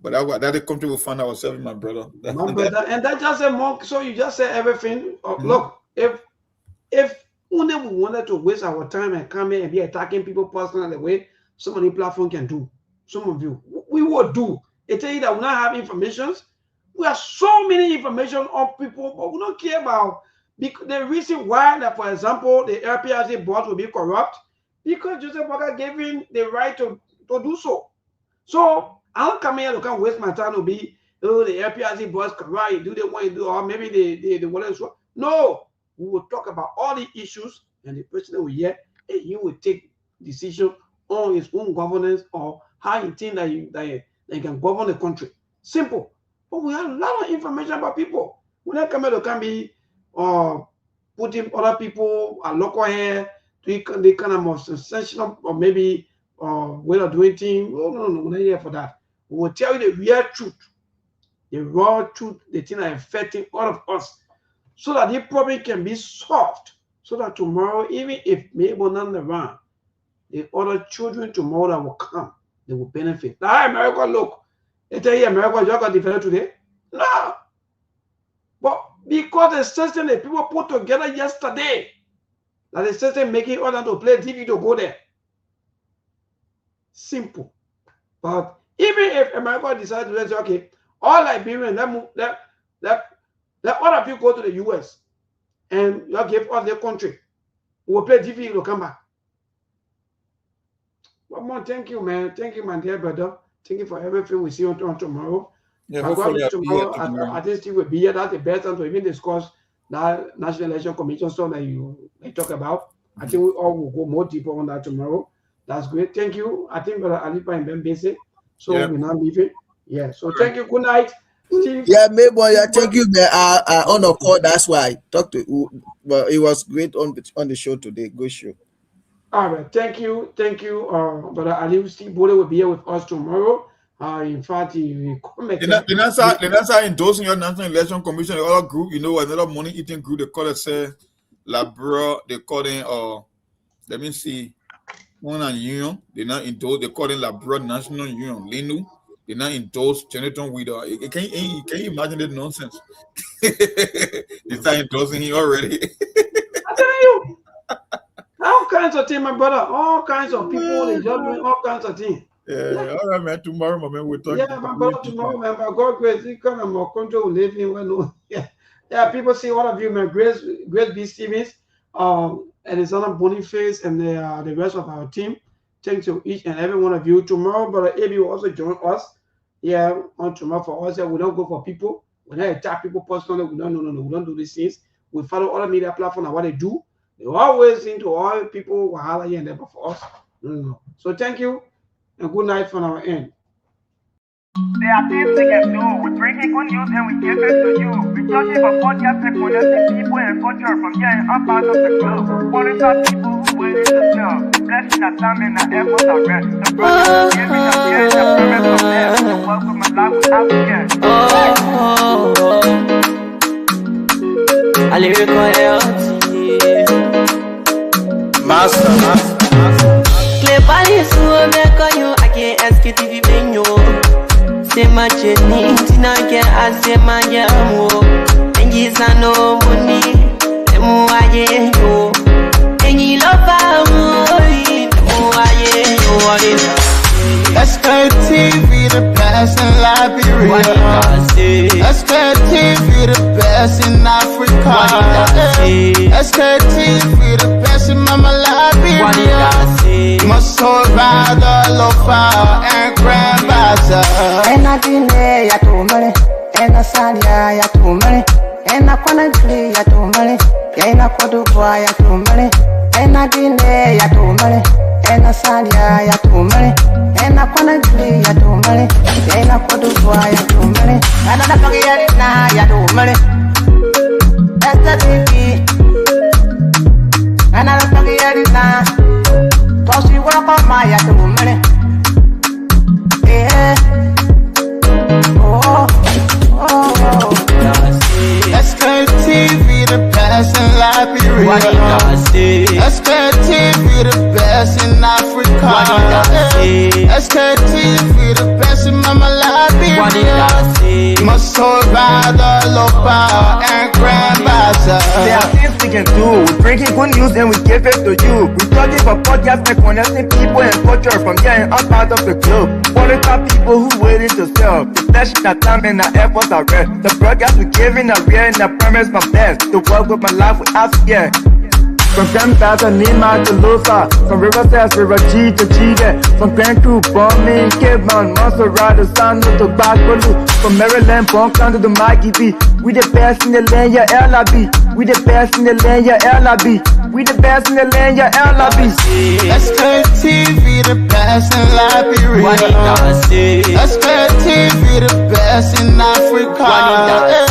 But that's the country we find ourselves in, my brother. My brother, and that just a monk. So you just say everything. Look, if only we wanted to waste our time and come here and be attacking people personally the way some of the platform can do, some of you, we would do. They tell you that we not have information. We have so many information on people, but we don't care about the reason why that, for example, the LPRC board will be corrupt, because Joseph Boaga gave him the right to do so. So I don't come here to come waste my time to be, oh, the LPRC boss corrupt, do they want to do, or maybe they want to. No, we will talk about all the issues, and the president will hear, and he will take decision on his own governance or how he thinks that he can govern the country. Simple. But we have a lot of information about people. We're not coming to come be putting other people at local here to the kind of more sensational or maybe way of doing things. No, we're not here for that. We will tell you the real truth, the raw truth, the thing that is affecting all of us, so that the problem can be solved. So that tomorrow, even if maybe not around, the other children tomorrow that will come, they will benefit. Now, America, look, they tell you America just got developed today. No. But because the system that people put together yesterday, that the system making order to play TV to go there. Simple. But even if America decides to say, okay, all Liberians, let other people go to the US and you give us their country, we'll play TV to come back. One more, thank you, man. Thank you, my dear brother. Thank you for everything we see on tomorrow. Yeah, hopefully tomorrow, I think Steve will be here. That's the best time to even discuss that National Election Commission stuff that you talk about. I think we all will go more deeper on that tomorrow. That's great. Thank you. I think Brother Alipa and Ben Basic. So we're not leaving. Yeah. So thank you. Good night, Steve. Yeah, maybe thank you. I on a call. That's why I talked to you. But it was great on the show today. Good show. All right. Thank you. Thank you. Brother Ali Steve Bode will be here with us tomorrow. In fact, he will come back. The endorsing your National Election Commission, the other group, another money eating group, they call it, say, Labra, they call it, let me see, one union, they not endorse, they call it Labra National Union, Linu, they not endorse Jonathan Widow. Can you imagine that nonsense? They start endorsing him already. I tell you, all kinds of things, my brother, all kinds of people, they just doing all kinds of things. Yeah, all right, man. Tomorrow, my man, we'll talk. Yeah, my brother, tomorrow, man. By God grace, you come and more country will live in. Yeah, people see all of you, man. Grace B. Stevens. Alexander Boniface, and the rest of our team. Thanks to each and every one of you. Tomorrow, Brother Abi will also join us here on tomorrow for us. We don't go for people. We don't attack people personally. We don't, no. We don't do these things. We follow other media platforms and what they do. They always into all people who are here and there, but for us, no. So thank you and good night from our end. There are things we can do. We bring in good news and we give it to you. We talking about podcasts and connecting people and culture from here and up out of the club. Qualified people who waiting to sell. Blessing that time and that effort are rest. The brothers giving us here and the premise of them. So welcome my life with African. I lyrical health. Master. Play Paris who make you I can't Sktv-Lib. Say my journey, Tina can I say my yamo. And yes, I know money, and more I yo. And you love our money, more I yo. Sktv, the best in Liberia. Sktv, the best in Africa. Sktv, the best in Mama Liberia. Must survive the lofa and grandbaza. And I delay ya to money, and I sadia ya to money, and I wanna play ya to money, and I could do ya to money, and I delay ya to money, and I sadia ya to money, and I wanna play ya to money, and I could do ya to money, and I don't get it now ya to money. That's the TV, and I don't get it now. Cause you work on my ya to money. Yeah. Sktv, the best in Liberia. Sktv, the best in Africa. Sktv, the best in Mama Liberia. Must survive the lofa and grandbaza. There are things we can do. We bring in good news and we give it to you. We talking about podcasts and connecting people and culture from here and up out of the club. Qualified people who waiting to sell. The flesh, that time and that efforts are rest. The broadcast we giving a real and I promise my best. To work with my life with us, yeah. From Grandfather Nima to Lusa, from Riverside, River G to Chile, from Grand Crew, Bombing, Cape Mount, Montserrat, San Tobacco, from Maryland, Punk to the Mikey B. We the best in the land, yeah, LIB. We the best in the land, yeah, LIB. We the best in the land, yeah, LIB. Sktv, the best in Liberia. Sktv, the best in Africa.